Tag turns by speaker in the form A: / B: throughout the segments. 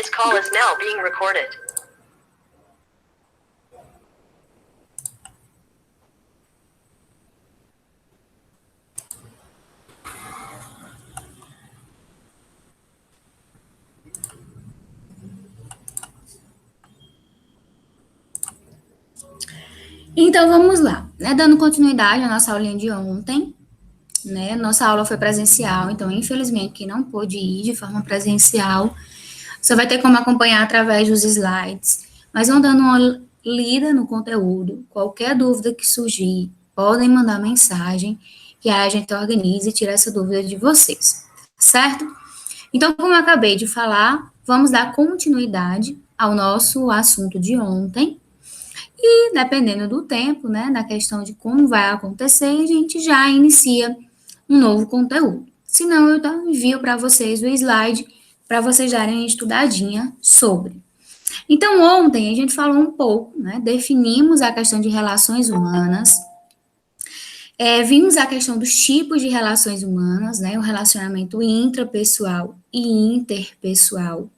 A: This call is now being recorded.
B: Então, vamos lá, né? Dando continuidade à nossa aulinha de ontem, né? Nossa aula foi presencial, então, infelizmente, quem não pôde ir de forma presencial, você vai ter como acompanhar através dos slides, mas vão dando uma lida no conteúdo. Qualquer dúvida que surgir, podem mandar mensagem, que aí a gente organiza e tira essa dúvida de vocês, certo? Então, como eu acabei de falar, vamos dar continuidade ao nosso assunto de ontem, e dependendo do tempo, né, da questão de como vai acontecer, a gente já inicia um novo conteúdo. Se não, eu envio para vocês o slide para vocês darem uma estudadinha sobre. Então, ontem a gente falou um pouco, né, definimos a questão de relações humanas, vimos a questão dos tipos de relações humanas, né, o relacionamento intrapessoal e interpessoal.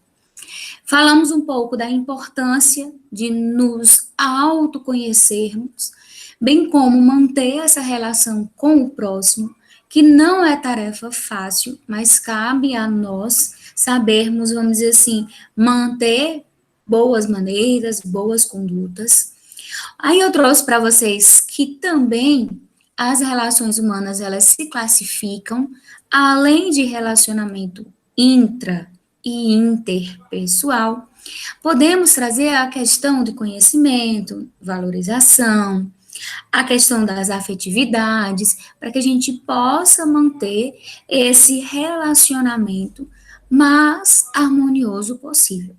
B: Falamos um pouco da importância de nos autoconhecermos, bem como manter essa relação com o próximo, que não é tarefa fácil, mas cabe a nós sabermos, vamos dizer assim, manter boas maneiras, boas condutas. Aí eu trouxe para vocês que também as relações humanas, elas se classificam, além de relacionamento intra e interpessoal, podemos trazer a questão de conhecimento, valorização, a questão das afetividades, para que a gente possa manter esse relacionamento mais harmonioso possível.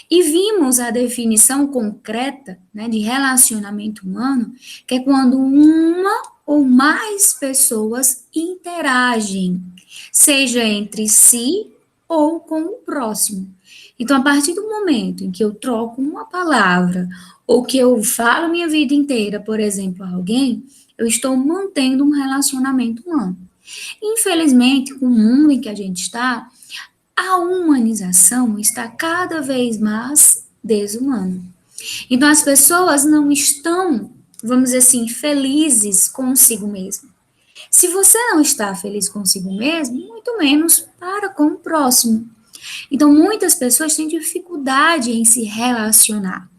B: E vimos a definição concreta, né, de relacionamento humano, que é quando uma ou mais pessoas interagem, seja entre si ou com o próximo. Então, a partir do momento em que eu troco uma palavra, ou que eu falo minha vida inteira, por exemplo, a alguém, eu estou mantendo um relacionamento humano. Infelizmente, com o mundo em que a gente está, a humanização está cada vez mais desumana. Então, as pessoas não estão, vamos dizer assim, felizes consigo mesmo. Se você não está feliz consigo mesmo, muito menos para com o próximo. Então, muitas pessoas têm dificuldade em se relacionar.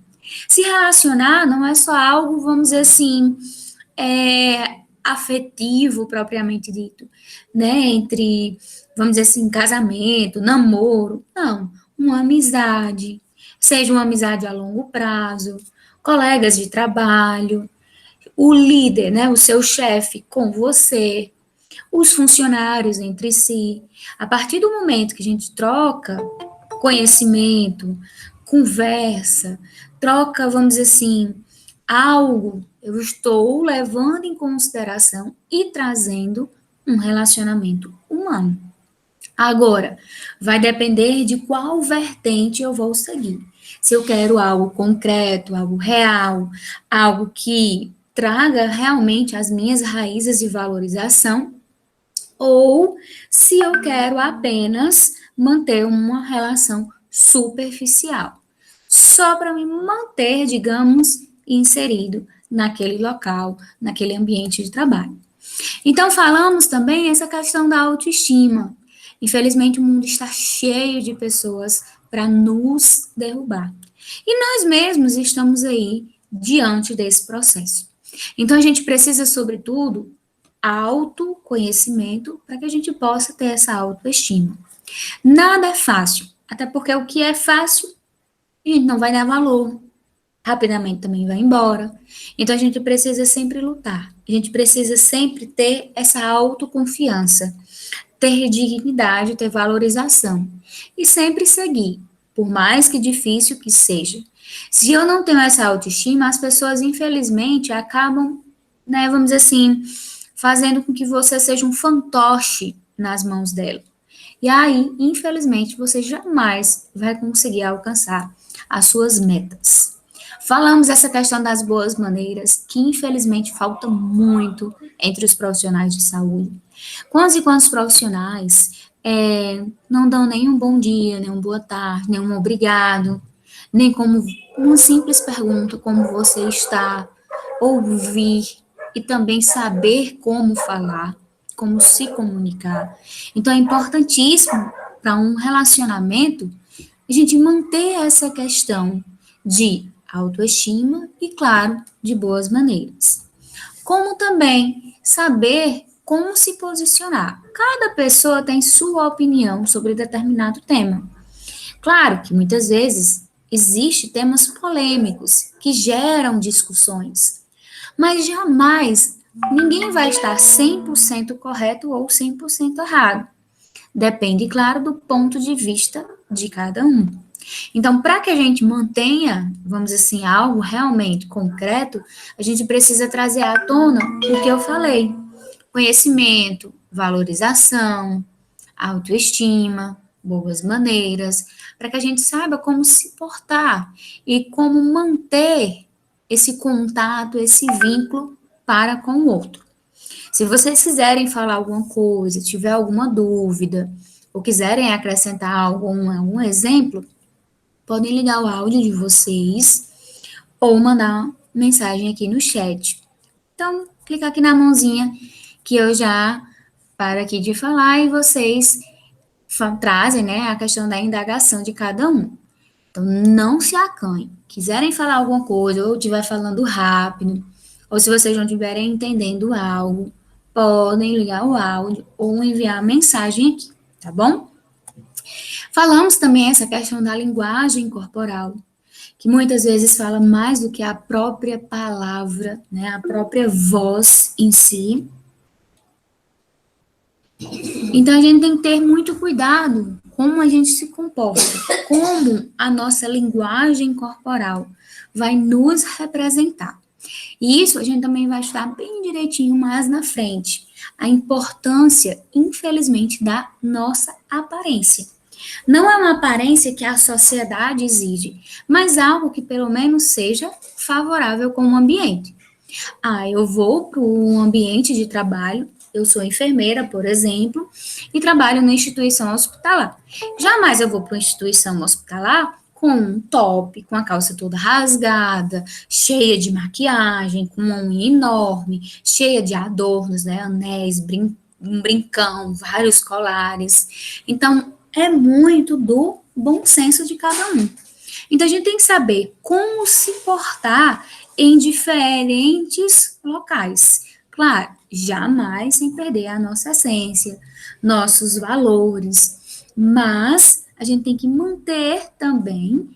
B: Se relacionar não é só algo, vamos dizer assim, afetivo propriamente dito, né? Entre, vamos dizer assim, casamento, namoro. Não, uma amizade, seja uma amizade a longo prazo, colegas de trabalho, o líder, né? O seu chefe com você, os funcionários entre si. A partir do momento que a gente troca conhecimento, conversa, troca, vamos dizer assim, algo, eu estou levando em consideração e trazendo um relacionamento humano. Agora, vai depender de qual vertente eu vou seguir. Se eu quero algo concreto, algo real, algo que traga realmente as minhas raízes de valorização, ou se eu quero apenas manter uma relação superficial, só para me manter, digamos, inserido naquele local, naquele ambiente de trabalho. Então, falamos também essa questão da autoestima. Infelizmente, o mundo está cheio de pessoas para nos derrubar. E nós mesmos estamos aí diante desse processo. Então, a gente precisa, sobretudo, autoconhecimento para que a gente possa ter essa autoestima. Nada é fácil, até porque o que é fácil, a gente não vai dar valor. Rapidamente também vai embora. Então, a gente precisa sempre lutar. A gente precisa sempre ter essa autoconfiança, ter dignidade, ter valorização. E sempre seguir, por mais que difícil que seja. Se eu não tenho essa autoestima, as pessoas, infelizmente, acabam, né, vamos dizer assim, fazendo com que você seja um fantoche nas mãos dela. E aí, infelizmente, você jamais vai conseguir alcançar as suas metas. Falamos essa questão das boas maneiras, que infelizmente falta muito entre os profissionais de saúde. Quantos e quantos profissionais não dão nem um bom dia, nem um boa tarde, nem um obrigado, nem como uma simples pergunta, como você está, ouvir e também saber como falar, como se comunicar. Então, é importantíssimo para um relacionamento a gente manter essa questão de autoestima e, claro, de boas maneiras. Como também saber como se posicionar. Cada pessoa tem sua opinião sobre determinado tema. Claro que muitas vezes existem temas polêmicos que geram discussões, mas jamais ninguém vai estar 100% correto ou 100% errado. Depende, claro, do ponto de vista de cada um. Então, para que a gente mantenha, vamos dizer assim, algo realmente concreto, a gente precisa trazer à tona o que eu falei: conhecimento, valorização, autoestima, boas maneiras, para que a gente saiba como se portar e como manter esse contato, esse vínculo para com o outro. Se vocês quiserem falar alguma coisa, tiver alguma dúvida, ou quiserem acrescentar algum exemplo, podem ligar o áudio de vocês ou mandar mensagem aqui no chat. Então, clica aqui na mãozinha que eu já paro aqui de falar e vocês trazem, né, a questão da indagação de cada um. Então, não se acanhem. Quiserem falar alguma coisa, ou estiver falando rápido, ou se vocês não estiverem entendendo algo, podem ligar o áudio ou enviar mensagem aqui, tá bom? Falamos também essa questão da linguagem corporal, que muitas vezes fala mais do que a própria palavra, né, a própria voz em si. Então, a gente tem que ter muito cuidado como a gente se comporta, como a nossa linguagem corporal vai nos representar. E isso a gente também vai estudar bem direitinho mais na frente. A importância, infelizmente, da nossa aparência. Não é uma aparência que a sociedade exige, mas algo que pelo menos seja favorável com o ambiente. Eu vou para um ambiente de trabalho, eu sou enfermeira, por exemplo, e trabalho na instituição hospitalar. Jamais eu vou para uma instituição hospitalar com um top, com a calça toda rasgada, cheia de maquiagem, com uma unha enorme, cheia de adornos, né, anéis, um brincão, vários colares. Então, é muito do bom senso de cada um. Então, a gente tem que saber como se portar em diferentes locais. Claro, jamais sem perder a nossa essência, nossos valores, mas a gente tem que manter também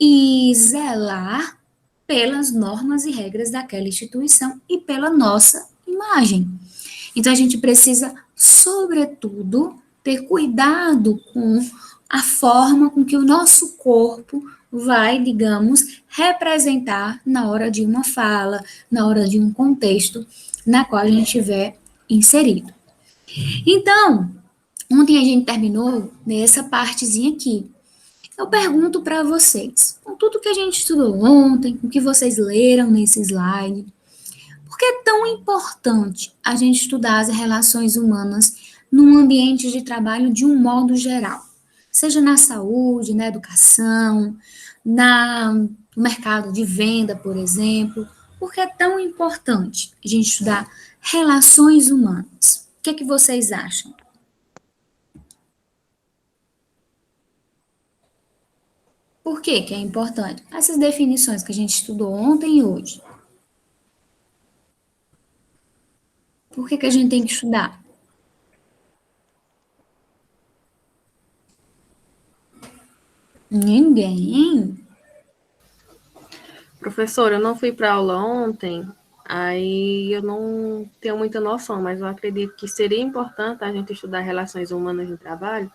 B: e zelar pelas normas e regras daquela instituição e pela nossa imagem. Então, a gente precisa, sobretudo, ter cuidado com a forma com que o nosso corpo vai, digamos, representar na hora de uma fala, na hora de um contexto na qual a gente estiver inserido. Então, ontem a gente terminou nessa partezinha aqui. Eu pergunto para vocês, com tudo que a gente estudou ontem, com o que vocês leram nesse slide, por que é tão importante a gente estudar as relações humanas num ambiente de trabalho de um modo geral? Seja na saúde, na educação, no mercado de venda, por exemplo. Por que é tão importante a gente estudar relações humanas? O que é que vocês acham? Por que que é importante? Essas definições que a gente estudou ontem e hoje. Por que que a gente tem que estudar? Ninguém?
C: Professor, eu não fui para aula ontem, aí eu não tenho muita noção, mas eu acredito que seria importante a gente estudar relações humanas no trabalho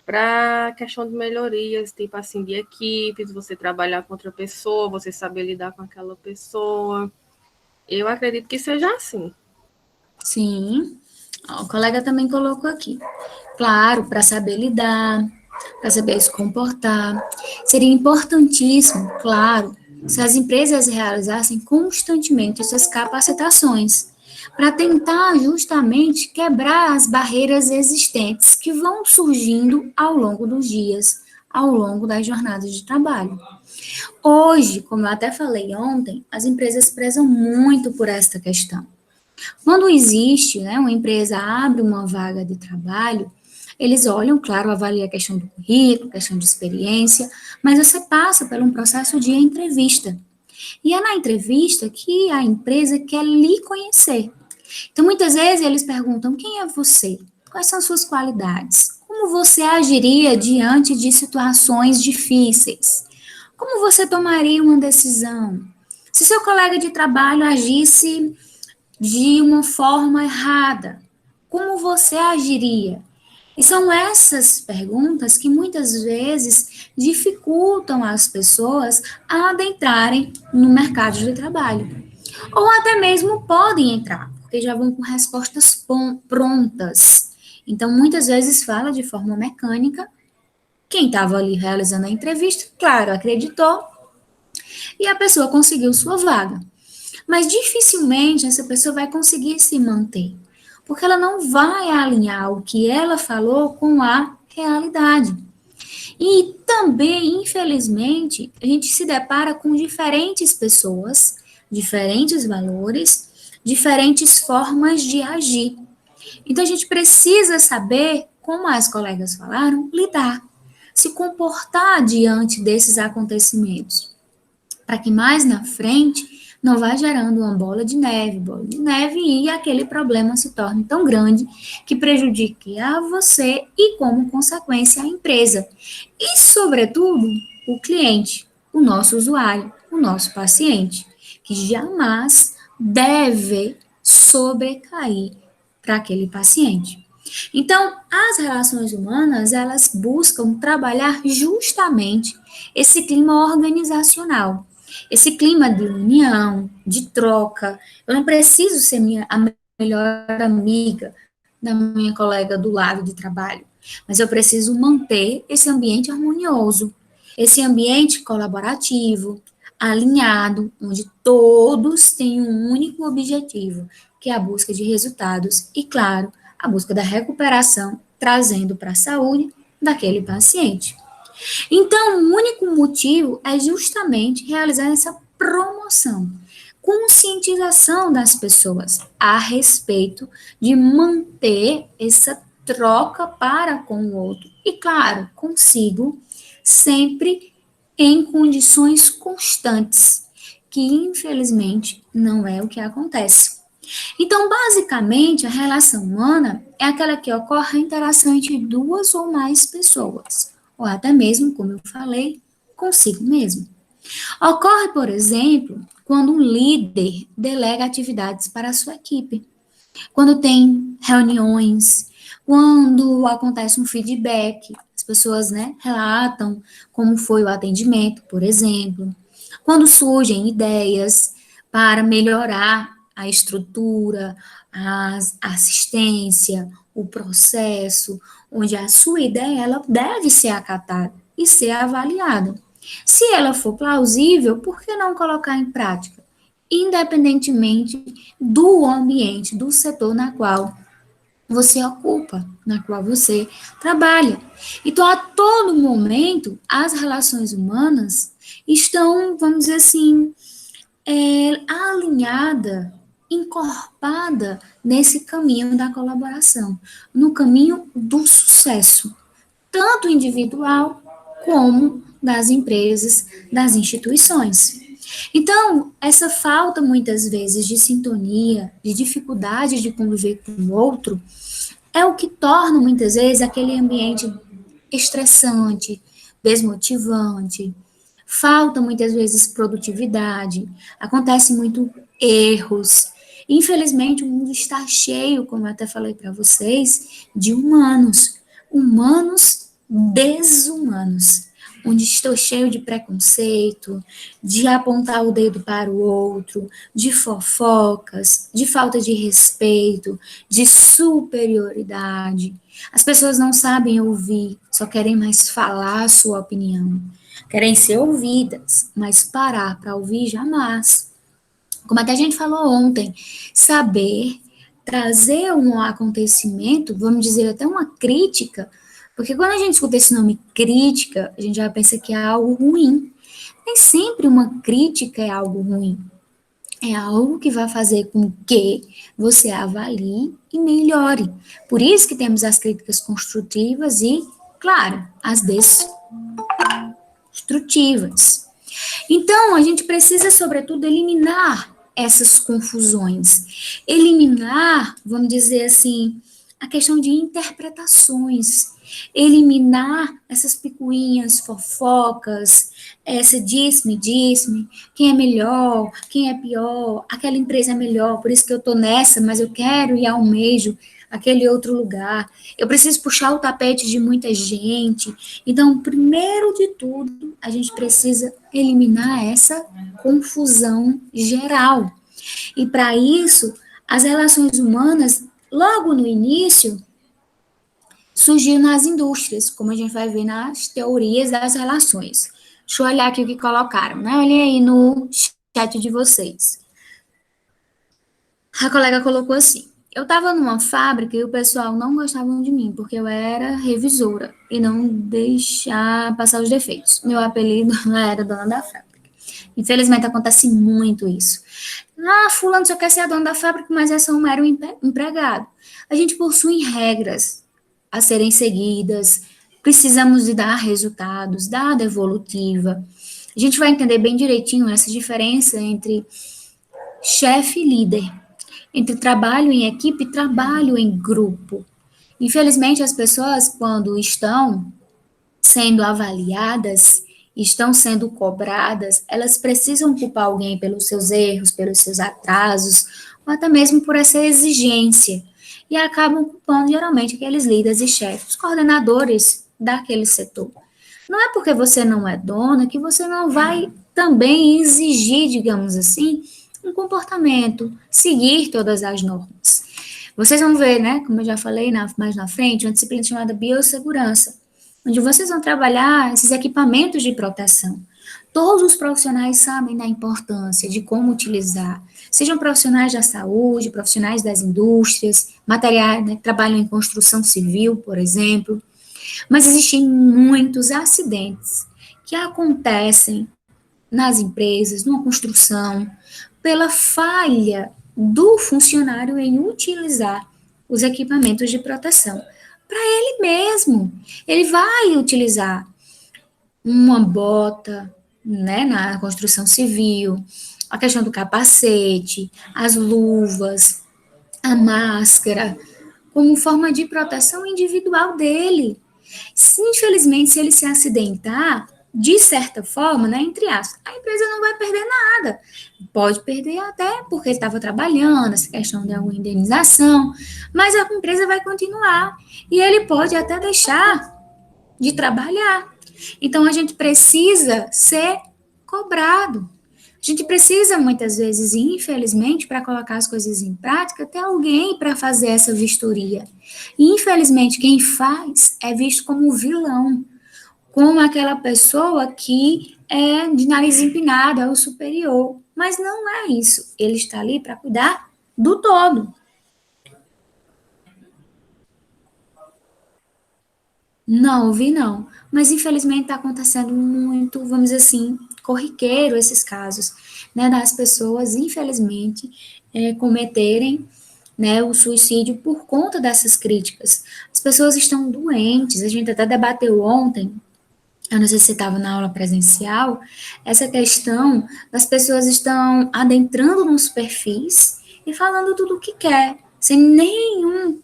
C: para questão de melhorias, tipo assim, de equipes, você trabalhar com outra pessoa, você saber lidar com aquela pessoa. Eu acredito que seja assim.
B: Sim. O colega também colocou aqui. Claro, para saber lidar, para saber se comportar. Seria importantíssimo, claro, se as empresas realizassem constantemente essas capacitações, para tentar justamente quebrar as barreiras existentes que vão surgindo ao longo dos dias, ao longo das jornadas de trabalho. Hoje, como eu até falei ontem, as empresas prezam muito por esta questão. Quando existe, né, uma empresa abre uma vaga de trabalho, eles olham, claro, avaliam a questão do currículo, questão de experiência, mas você passa por um processo de entrevista. E é na entrevista que a empresa quer lhe conhecer. Então, muitas vezes eles perguntam: quem é você? Quais são suas qualidades? Como você agiria diante de situações difíceis? Como você tomaria uma decisão? Se seu colega de trabalho agisse de uma forma errada, como você agiria? E são essas perguntas que muitas vezes dificultam as pessoas a adentrarem no mercado de trabalho. Ou até mesmo podem entrar, porque já vão com respostas prontas. Então, muitas vezes fala de forma mecânica. Quem estava ali realizando a entrevista, claro, acreditou e a pessoa conseguiu sua vaga. Mas dificilmente essa pessoa vai conseguir se manter, porque ela não vai alinhar o que ela falou com a realidade. E também, infelizmente, a gente se depara com diferentes pessoas, diferentes valores, diferentes formas de agir. Então, a gente precisa saber, como as colegas falaram, lidar, se comportar diante desses acontecimentos, para que mais na frente não vá gerando uma bola de neve, e aquele problema se torne tão grande que prejudique a você e, como consequência, a empresa. E, sobretudo, o cliente, o nosso usuário, o nosso paciente, que jamais deve sobrecair para aquele paciente. Então, as relações humanas, elas buscam trabalhar justamente esse clima organizacional, esse clima de união, de troca. Eu não preciso ser a melhor amiga da minha colega do lado de trabalho, mas eu preciso manter esse ambiente harmonioso, esse ambiente colaborativo, alinhado, onde todos têm um único objetivo, que é a busca de resultados e, claro, a busca da recuperação, trazendo para a saúde daquele paciente. Então, o único motivo é justamente realizar essa promoção, conscientização das pessoas a respeito de manter essa troca para com o outro. E, claro, consigo, sempre em condições constantes, que infelizmente não é o que acontece. Então, basicamente, a relação humana é aquela que ocorre a interação entre duas ou mais pessoas, ou até mesmo, como eu falei, consigo mesmo. Ocorre, por exemplo, quando um líder delega atividades para a sua equipe, quando tem reuniões, quando acontece um feedback, as pessoas, né, relatam como foi o atendimento, por exemplo, quando surgem ideias para melhorar a estrutura, a assistência, o processo, onde a sua ideia ela deve ser acatada e ser avaliada. Se ela for plausível, por que não colocar em prática? Independentemente do ambiente, do setor na qual você ocupa, na qual você trabalha. Então, a todo momento, as relações humanas estão, vamos dizer assim, alinhada, encorpada nesse caminho da colaboração, no caminho do sucesso, tanto individual como das empresas, das instituições. Então, essa falta muitas vezes de sintonia, de dificuldade de conviver com o outro, é o que torna muitas vezes aquele ambiente estressante, desmotivante. Falta muitas vezes produtividade, acontece muito erros. Infelizmente, o mundo está cheio, como eu até falei para vocês, de humanos desumanos, onde estou cheio de preconceito, de apontar o dedo para o outro, de fofocas, de falta de respeito, de superioridade. As pessoas não sabem ouvir, só querem mais falar a sua opinião. Querem ser ouvidas, mas parar para ouvir jamais. como até a gente falou ontem, saber trazer um acontecimento, vamos dizer até uma crítica, porque quando a gente escuta esse nome crítica, a gente já pensa que é algo ruim. Nem sempre uma crítica é algo ruim. É algo que vai fazer com que você avalie e melhore. Por isso que temos as críticas construtivas e, claro, as destrutivas. Então, a gente precisa, sobretudo, eliminar essas confusões. Eliminar, vamos dizer assim, a questão de interpretações. Eliminar essas picuinhas, fofocas, essa disse-me, quem é melhor, quem é pior, aquela empresa é melhor, por isso que eu estou nessa, mas eu quero e almejo aquele outro lugar. Eu preciso puxar o tapete de muita gente. Então, primeiro de tudo, a gente precisa eliminar essa confusão geral. E para isso, as relações humanas, logo no início, surgiram nas indústrias, como a gente vai ver nas teorias das relações. Deixa eu olhar aqui o que colocaram, né? Olhem aí no chat de vocês. A colega colocou assim: eu estava numa fábrica e o pessoal não gostava de mim, porque eu era revisora e não deixar passar os defeitos. Meu apelido era dona da fábrica. Infelizmente acontece muito isso. Ah, fulano só quer ser a dona da fábrica, mas é só um mero empregado. A gente possui regras a serem seguidas, precisamos de dar resultados, dar devolutiva. A gente vai entender bem direitinho essa diferença entre chefe e líder, entre trabalho em equipe e trabalho em grupo. Infelizmente, as pessoas, quando estão sendo avaliadas, estão sendo cobradas, elas precisam culpar alguém pelos seus erros, pelos seus atrasos, ou até mesmo por essa exigência. E acabam culpando, geralmente, aqueles líderes e chefes, coordenadores daquele setor. Não é porque você não é dona que você não vai também exigir, digamos assim, um comportamento, seguir todas as normas. Vocês vão ver, né, como eu já falei mais na frente, uma disciplina chamada biossegurança, onde vocês vão trabalhar esses equipamentos de proteção. Todos os profissionais sabem da importância de como utilizar, sejam profissionais da saúde, profissionais das indústrias, materiais, né, que trabalham em construção civil, por exemplo, mas existem muitos acidentes que acontecem nas empresas, numa construção, pela falha do funcionário em utilizar os equipamentos de proteção. Para ele mesmo, ele vai utilizar uma bota, né, na construção civil, a questão do capacete, as luvas, a máscara, como forma de proteção individual dele. Infelizmente, se ele se acidentar, de certa forma, né, entre aspas, a empresa não vai perder nada. Pode perder até porque ele estava trabalhando, essa questão de alguma indenização, mas a empresa vai continuar. E ele pode até deixar de trabalhar. Então, a gente precisa ser cobrado. A gente precisa, muitas vezes, infelizmente, para colocar as coisas em prática, ter alguém para fazer essa vistoria. E, infelizmente, quem faz é visto como vilão, como aquela pessoa que é de nariz empinado, é o superior. Mas não é isso. Ele está ali para cuidar do todo. Não ouvi, não. Mas, infelizmente, está acontecendo muito, vamos dizer assim, corriqueiro esses casos, né, das pessoas, infelizmente, cometerem, né, o suicídio por conta dessas críticas. As pessoas estão doentes, a gente até debateu ontem, eu não sei se você estava na aula presencial, essa questão das pessoas estão adentrando nos perfis e falando tudo o que quer, sem nenhum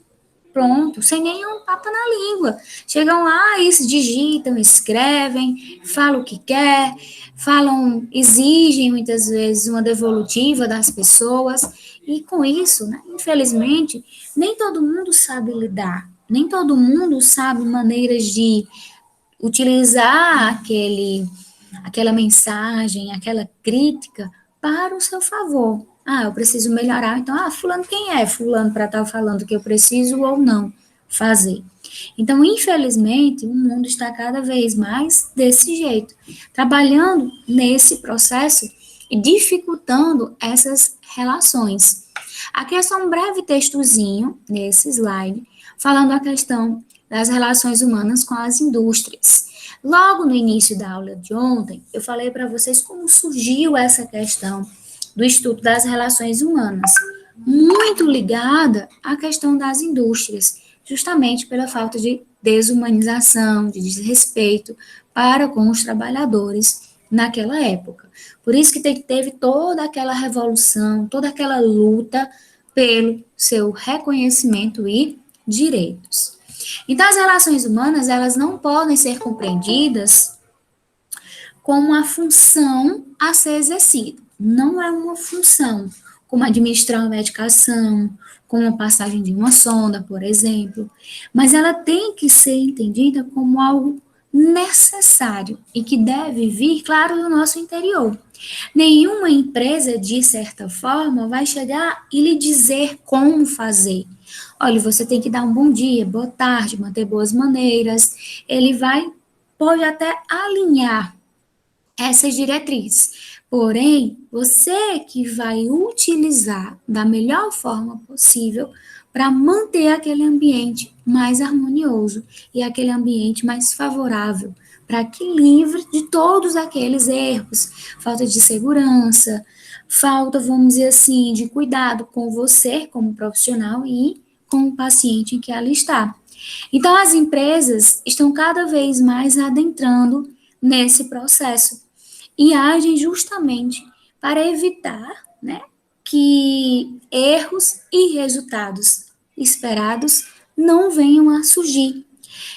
B: pronto, sem nenhum papo na língua. Chegam lá e digitam, escrevem, falam o que quer, falam, exigem muitas vezes uma devolutiva das pessoas, e com isso, né, infelizmente, nem todo mundo sabe lidar, nem todo mundo sabe maneiras de utilizar aquela mensagem, aquela crítica para o seu favor. Ah, eu preciso melhorar, então, fulano, quem é fulano para estar falando que eu preciso ou não fazer? Então, infelizmente, o mundo está cada vez mais desse jeito, trabalhando nesse processo e dificultando essas relações. Aqui é só um breve textozinho nesse slide, falando a questão das relações humanas com as indústrias. Logo no início da aula de ontem, eu falei para vocês como surgiu essa questão do estudo das relações humanas, muito ligada à questão das indústrias, justamente pela falta de desumanização, de desrespeito para com os trabalhadores naquela época. Por isso que teve toda aquela revolução, toda aquela luta pelo seu reconhecimento e direitos. Então, as relações humanas, elas não podem ser compreendidas como uma função a ser exercida. Não é uma função, como administrar uma medicação, como a passagem de uma sonda, por exemplo, mas ela tem que ser entendida como algo necessário e que deve vir, claro, do nosso interior. Nenhuma empresa, de certa forma, vai chegar e lhe dizer como fazer. Olha, você tem que dar um bom dia, boa tarde, manter boas maneiras. Ele pode até alinhar essas diretrizes. Porém, você que vai utilizar da melhor forma possível para manter aquele ambiente mais harmonioso e aquele ambiente mais favorável, para que livre de todos aqueles erros, falta de segurança, falta, vamos dizer assim, de cuidado com você como profissional e com o paciente em que ela está. Então, as empresas estão cada vez mais adentrando nesse processo e agem justamente para evitar, né, que erros e resultados esperados não venham a surgir.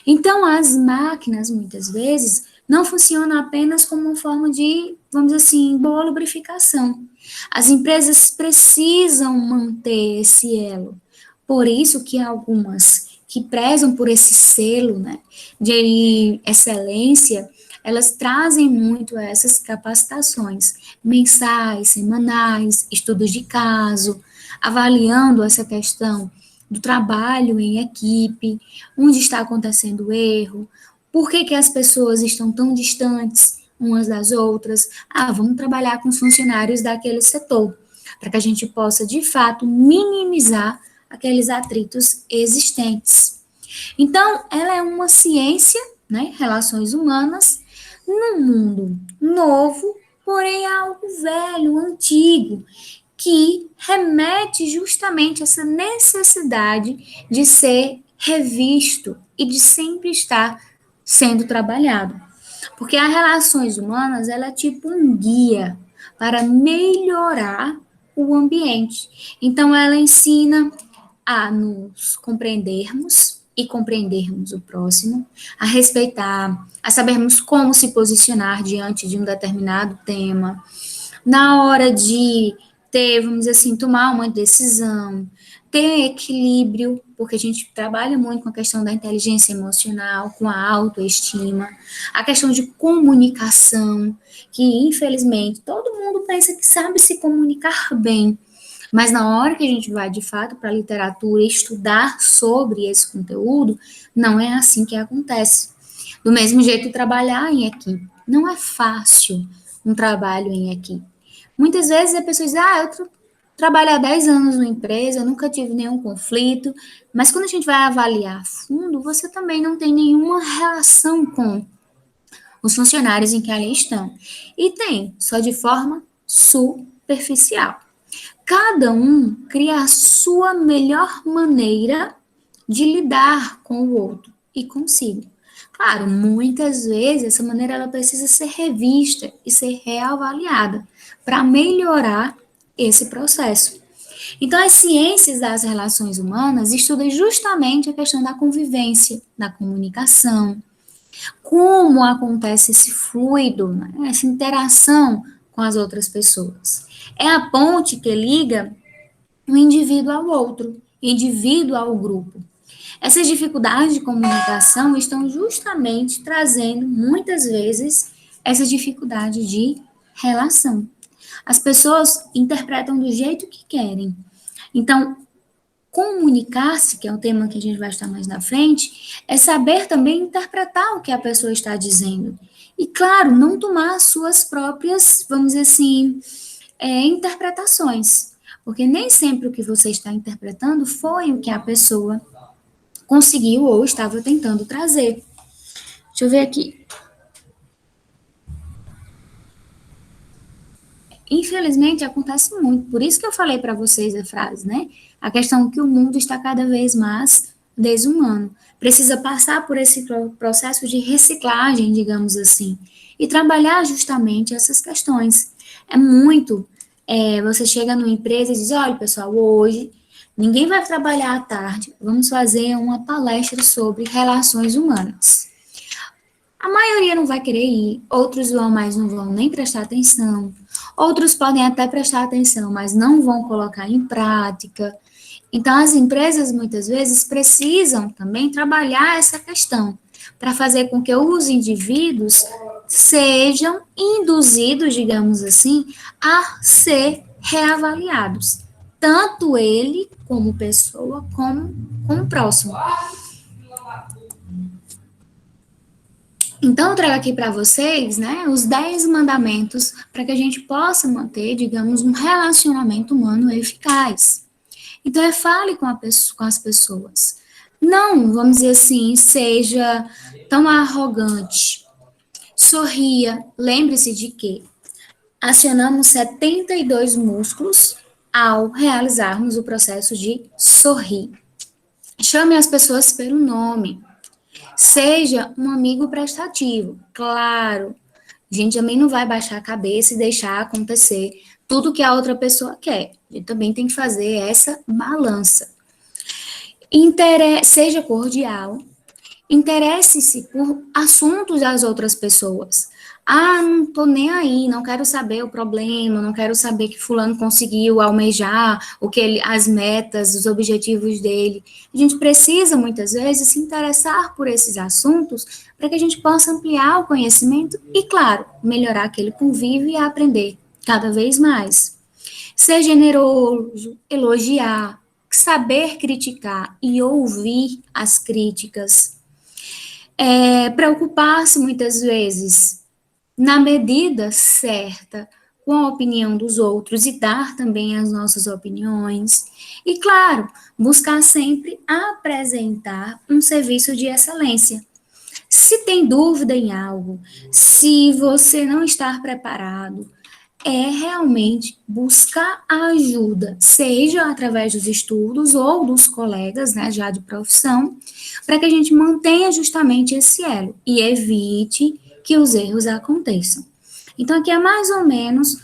B: Então, as máquinas, muitas vezes, não funcionam apenas como uma forma de, vamos dizer assim, boa lubrificação. As empresas precisam manter esse elo. Por isso que algumas que prezam por esse selo, né, de excelência, elas trazem muito essas capacitações mensais, semanais, estudos de caso, avaliando essa questão do trabalho em equipe, onde está acontecendo o erro, por que as pessoas estão tão distantes umas das outras. Vamos trabalhar com os funcionários daquele setor, para que a gente possa, de fato, minimizar aqueles atritos existentes. Então, ela é uma ciência, né, relações humanas, num mundo novo, porém algo velho, antigo, que remete justamente a essa necessidade de ser revisto e de sempre estar sendo trabalhado. Porque as relações humanas, ela é tipo um guia para melhorar o ambiente. Então, ela ensina a nos compreendermos e compreendermos o próximo, a respeitar, a sabermos como se posicionar diante de um determinado tema, na hora de ter, vamos dizer assim, tomar uma decisão, ter equilíbrio, porque a gente trabalha muito com a questão da inteligência emocional, com a autoestima, a questão de comunicação, que infelizmente todo mundo pensa que sabe se comunicar bem, mas na hora que a gente vai, de fato, para a literatura e estudar sobre esse conteúdo, não é assim que acontece. Do mesmo jeito, trabalhar em equipe. Não é fácil um trabalho em equipe. Muitas vezes a pessoa diz, eu trabalho há 10 anos numa empresa, eu nunca tive nenhum conflito, mas quando a gente vai avaliar a fundo, você também não tem nenhuma relação com os funcionários em que ali estão. E tem, só de forma superficial. Cada um cria a sua melhor maneira de lidar com o outro e consigo. Claro, muitas vezes essa maneira ela precisa ser revista e ser reavaliada para melhorar esse processo. Então, as ciências das relações humanas estudam justamente a questão da convivência, da comunicação, como acontece esse fluido, né, essa interação com as outras pessoas. É a ponte que liga um indivíduo ao outro, indivíduo ao grupo. Essas dificuldades de comunicação estão justamente trazendo, muitas vezes, essa dificuldade de relação. As pessoas interpretam do jeito que querem. Então, comunicar-se, que é um tema que a gente vai estar mais na frente, é saber também interpretar o que a pessoa está dizendo. E, claro, não tomar suas próprias, vamos dizer assim, interpretações. Porque nem sempre o que você está interpretando foi o que a pessoa conseguiu ou estava tentando trazer. Deixa eu ver aqui. Infelizmente, acontece muito. Por isso que eu falei para vocês a frase, né? A questão que o mundo está cada vez mais desumano. Precisa passar por esse processo de reciclagem, digamos assim, e trabalhar justamente essas questões. É muito. Você chega numa empresa e diz: olha, pessoal, hoje ninguém vai trabalhar à tarde, vamos fazer uma palestra sobre relações humanas. A maioria não vai querer ir, outros vão, mas não vão nem prestar atenção. Outros podem até prestar atenção, mas não vão colocar em prática. Então, as empresas muitas vezes precisam também trabalhar essa questão para fazer com que os indivíduos sejam induzidos, digamos assim, a ser reavaliados, tanto ele como pessoa, como próximo. Então, eu trago aqui para vocês, né, os 10 mandamentos para que a gente possa manter, digamos, um relacionamento humano eficaz. Então, fale com as pessoas. Não, vamos dizer assim, seja tão arrogante. Sorria. Lembre-se de que acionamos 72 músculos ao realizarmos o processo de sorrir. Chame as pessoas pelo nome. Seja um amigo prestativo, claro. A gente também não vai baixar a cabeça e deixar acontecer tudo que a outra pessoa quer. A gente também tem que fazer essa balança. Seja cordial. Interesse-se por assuntos das outras pessoas. Ah, não tô nem aí, não quero saber o problema, não quero saber que fulano conseguiu almejar as metas, os objetivos dele. A gente precisa, muitas vezes, se interessar por esses assuntos para que a gente possa ampliar o conhecimento e, claro, melhorar aquele convívio e aprender cada vez mais. Ser generoso, elogiar, saber criticar e ouvir as críticas. Preocupar-se, muitas vezes, na medida certa, com a opinião dos outros e dar também as nossas opiniões. E, claro, buscar sempre apresentar um serviço de excelência. Se tem dúvida em algo, se você não está preparado, realmente buscar ajuda, seja através dos estudos ou dos colegas, né, já de profissão, para que a gente mantenha justamente esse elo e evite que os erros aconteçam. Então, aqui é mais ou menos,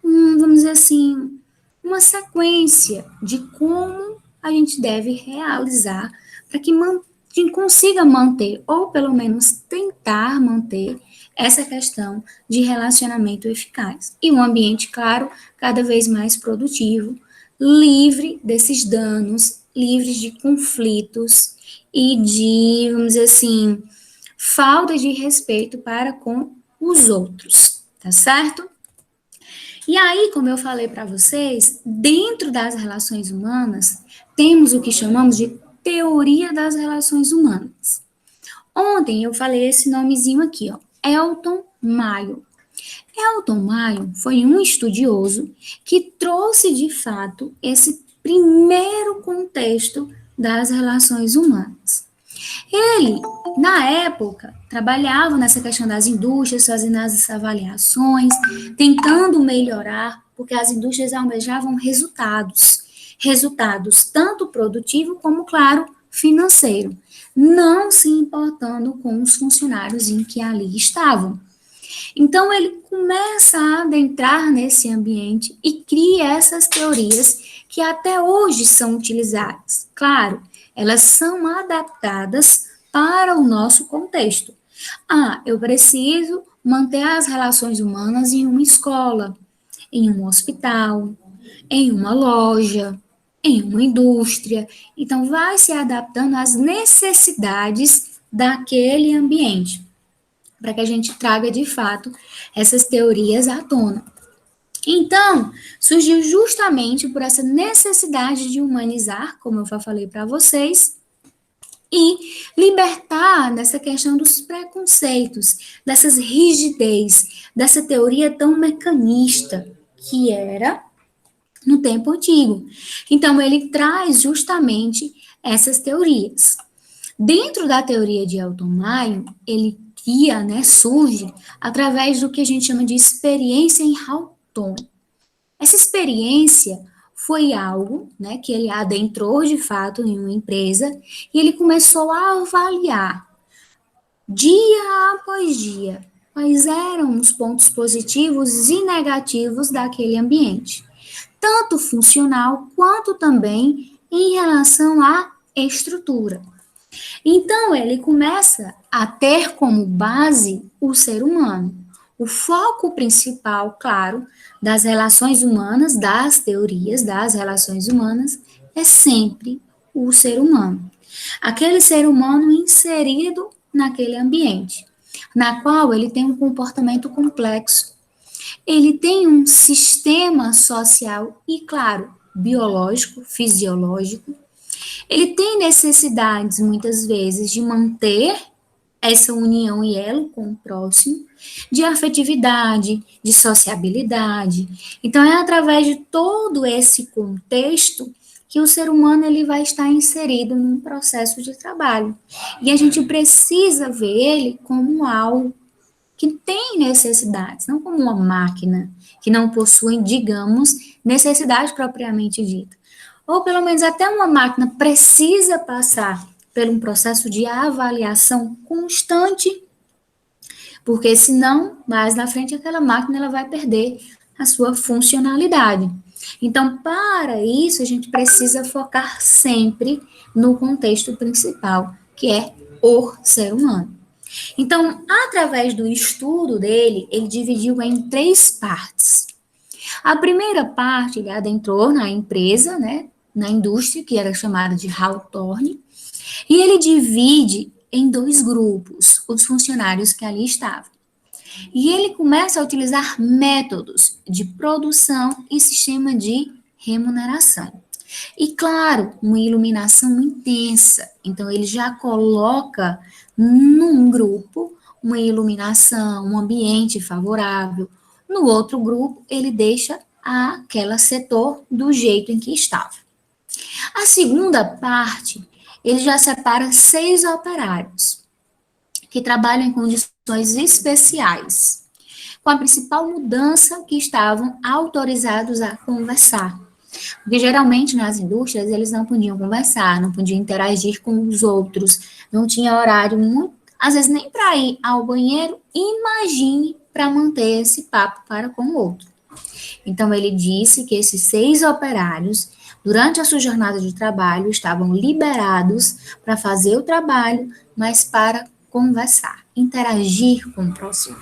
B: vamos dizer assim, uma sequência de como a gente deve realizar para que a gente consiga manter, ou pelo menos tentar manter, essa questão de relacionamento eficaz. E um ambiente, claro, cada vez mais produtivo, livre desses danos, livre de conflitos e de, vamos dizer assim, falta de respeito para com os outros, tá certo? E aí, como eu falei para vocês, dentro das relações humanas, temos o que chamamos de teoria das relações humanas. Ontem eu falei esse nomezinho aqui, ó, Elton Mayo. Elton Mayo foi um estudioso que trouxe, de fato, esse primeiro contexto das relações humanas. Ele, na época, trabalhava nessa questão das indústrias, fazendo as avaliações, tentando melhorar, porque as indústrias almejavam resultados tanto produtivos como, claro, financeiro, não se importando com os funcionários em que ali estavam. Então, ele começa a adentrar nesse ambiente e cria essas teorias que até hoje são utilizadas. Claro, elas são adaptadas para o nosso contexto. Eu preciso manter as relações humanas em uma escola, em um hospital, em uma loja, em uma indústria. Então, vai se adaptando às necessidades daquele ambiente, para que a gente traga, de fato, essas teorias à tona. Então, surgiu justamente por essa necessidade de humanizar, como eu já falei para vocês, e libertar dessa questão dos preconceitos, dessas rigidez, dessa teoria tão mecanista que era no tempo antigo. Então, ele traz justamente essas teorias. Dentro da teoria de Elton Maio, ele cria, né, surge através do que a gente chama de experiência em Hawthorne. Essa experiência foi algo, né, que ele adentrou de fato em uma empresa e ele começou a avaliar dia após dia quais eram os pontos positivos e negativos daquele ambiente, tanto funcional quanto também em relação à estrutura. Então, ele começa a ter como base o ser humano. O foco principal, claro, das relações humanas, das teorias das relações humanas, é sempre o ser humano. Aquele ser humano inserido naquele ambiente, na qual ele tem um comportamento complexo. Ele tem um sistema social e, claro, biológico, fisiológico. Ele tem necessidades, muitas vezes, de manter essa união e elo com o próximo, de afetividade, de sociabilidade. Então, é através de todo esse contexto que o ser humano ele vai estar inserido num processo de trabalho. E a gente precisa ver ele como algo que tem necessidades, não como uma máquina que não possui, digamos, necessidade propriamente dita. Ou pelo menos até uma máquina precisa passar por um processo de avaliação constante, porque senão, mais na frente, aquela máquina ela vai perder a sua funcionalidade. Então, para isso, a gente precisa focar sempre no contexto principal, que é o ser humano. Então, através do estudo dele, ele dividiu em 3 partes. A primeira parte, ele adentrou na empresa, né, na indústria, que era chamada de Hawthorne, e ele divide em 2 grupos os funcionários que ali estavam. E ele começa a utilizar métodos de produção e sistema de remuneração. E, claro, uma iluminação intensa. Então, ele já coloca num grupo uma iluminação, um ambiente favorável. No outro grupo, ele deixa aquele setor do jeito em que estava. A segunda parte, ele já separa 6 operários que trabalham em condições especiais, com a principal mudança que estavam autorizados a conversar. Porque geralmente nas indústrias eles não podiam conversar, não podiam interagir com os outros, não tinha horário, às vezes nem para ir ao banheiro, imagine para manter esse papo para com o outro. Então ele disse que esses 6 operários, durante a sua jornada de trabalho, estavam liberados para fazer o trabalho, mas para conversar, interagir com o próximo.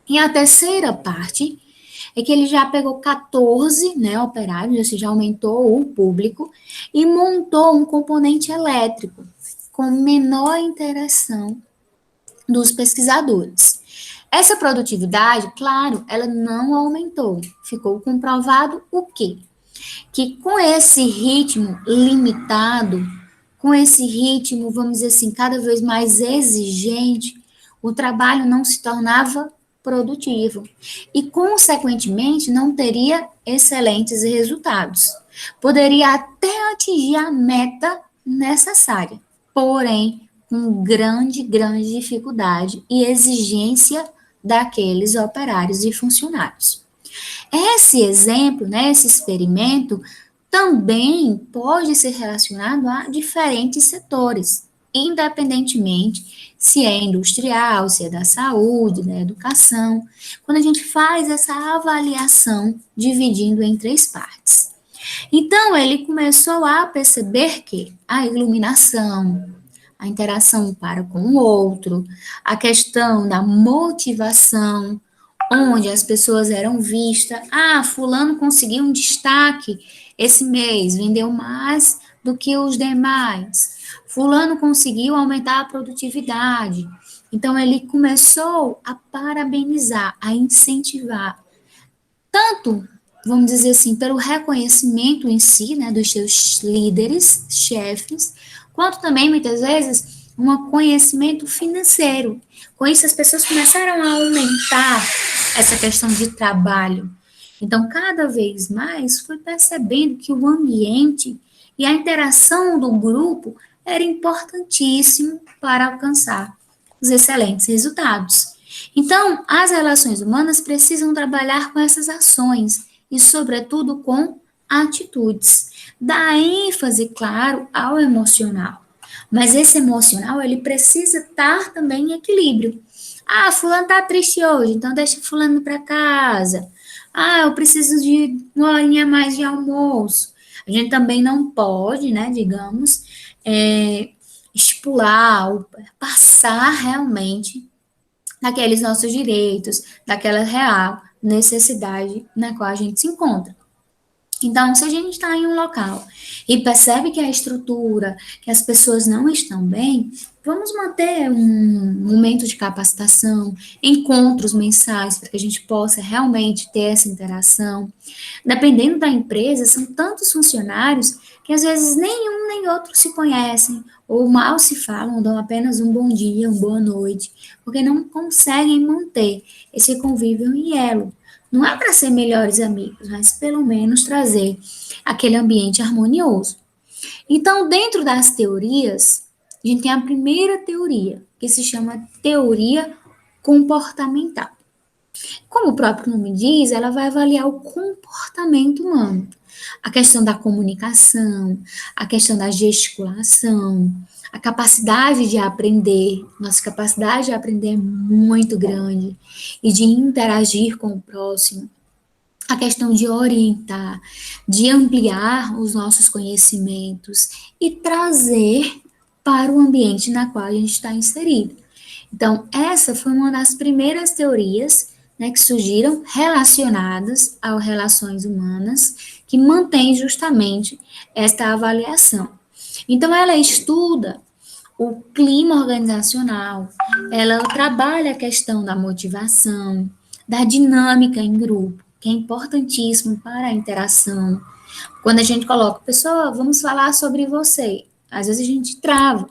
B: E a terceira parte é que ele já pegou 14, né, operários, ou seja, já aumentou o público, e montou um componente elétrico com menor interação dos pesquisadores. Essa produtividade, claro, ela não aumentou. Ficou comprovado o quê? Que com esse ritmo limitado, com esse ritmo, vamos dizer assim, cada vez mais exigente, o trabalho não se tornava produtivo e, consequentemente, não teria excelentes resultados. Poderia até atingir a meta necessária, porém, com grande dificuldade e exigência daqueles operários e funcionários. Esse exemplo, né, esse experimento, também pode ser relacionado a diferentes setores, independentemente se é industrial, se é da saúde, da educação, quando a gente faz essa avaliação dividindo em 3 partes. Então, ele começou a perceber que a iluminação, a interação para com o outro, a questão da motivação, onde as pessoas eram vistas, fulano conseguiu um destaque esse mês, vendeu mais do que os demais, fulano conseguiu aumentar a produtividade. Então, ele começou a parabenizar, a incentivar, tanto, vamos dizer assim, pelo reconhecimento em si, né, dos seus líderes, chefes, quanto também, muitas vezes, um conhecimento financeiro. Com isso, as pessoas começaram a aumentar essa questão de trabalho. Então, cada vez mais, foi percebendo que o ambiente e a interação do grupo era importantíssimo para alcançar os excelentes resultados. Então, as relações humanas precisam trabalhar com essas ações e, sobretudo, com atitudes. Dá ênfase, claro, ao emocional. Mas esse emocional, ele precisa estar também em equilíbrio. Ah, fulano tá triste hoje, então deixa fulano para casa. Ah, eu preciso de uma horinha a mais de almoço. A gente também não pode, né, digamos, estipular, ou passar realmente daqueles nossos direitos, daquela real necessidade na qual a gente se encontra. Então, se a gente está em um local e percebe que a estrutura, que as pessoas não estão bem, vamos manter um momento de capacitação, encontros mensais, para que a gente possa realmente ter essa interação. Dependendo da empresa, são tantos funcionários que às vezes nenhum nem outro se conhecem, ou mal se falam, dão apenas um bom dia, uma boa noite, porque não conseguem manter esse convívio em elo. Não é para ser melhores amigos, mas pelo menos trazer aquele ambiente harmonioso. Então, dentro das teorias, a gente tem a primeira teoria, que se chama teoria comportamental. Como o próprio nome diz, ela vai avaliar o comportamento humano. A questão da comunicação, a questão da gesticulação, a capacidade de aprender. Nossa capacidade de aprender é muito grande e de interagir com o próximo. A questão de orientar, de ampliar os nossos conhecimentos e trazer para o ambiente na qual a gente está inserido. Então, essa foi uma das primeiras teorias, né, que surgiram relacionadas às relações humanas, que mantém justamente esta avaliação. Então, ela estuda o clima organizacional, ela trabalha a questão da motivação, da dinâmica em grupo, que é importantíssimo para a interação. Quando a gente coloca, pessoa, vamos falar sobre você, às vezes a gente trava.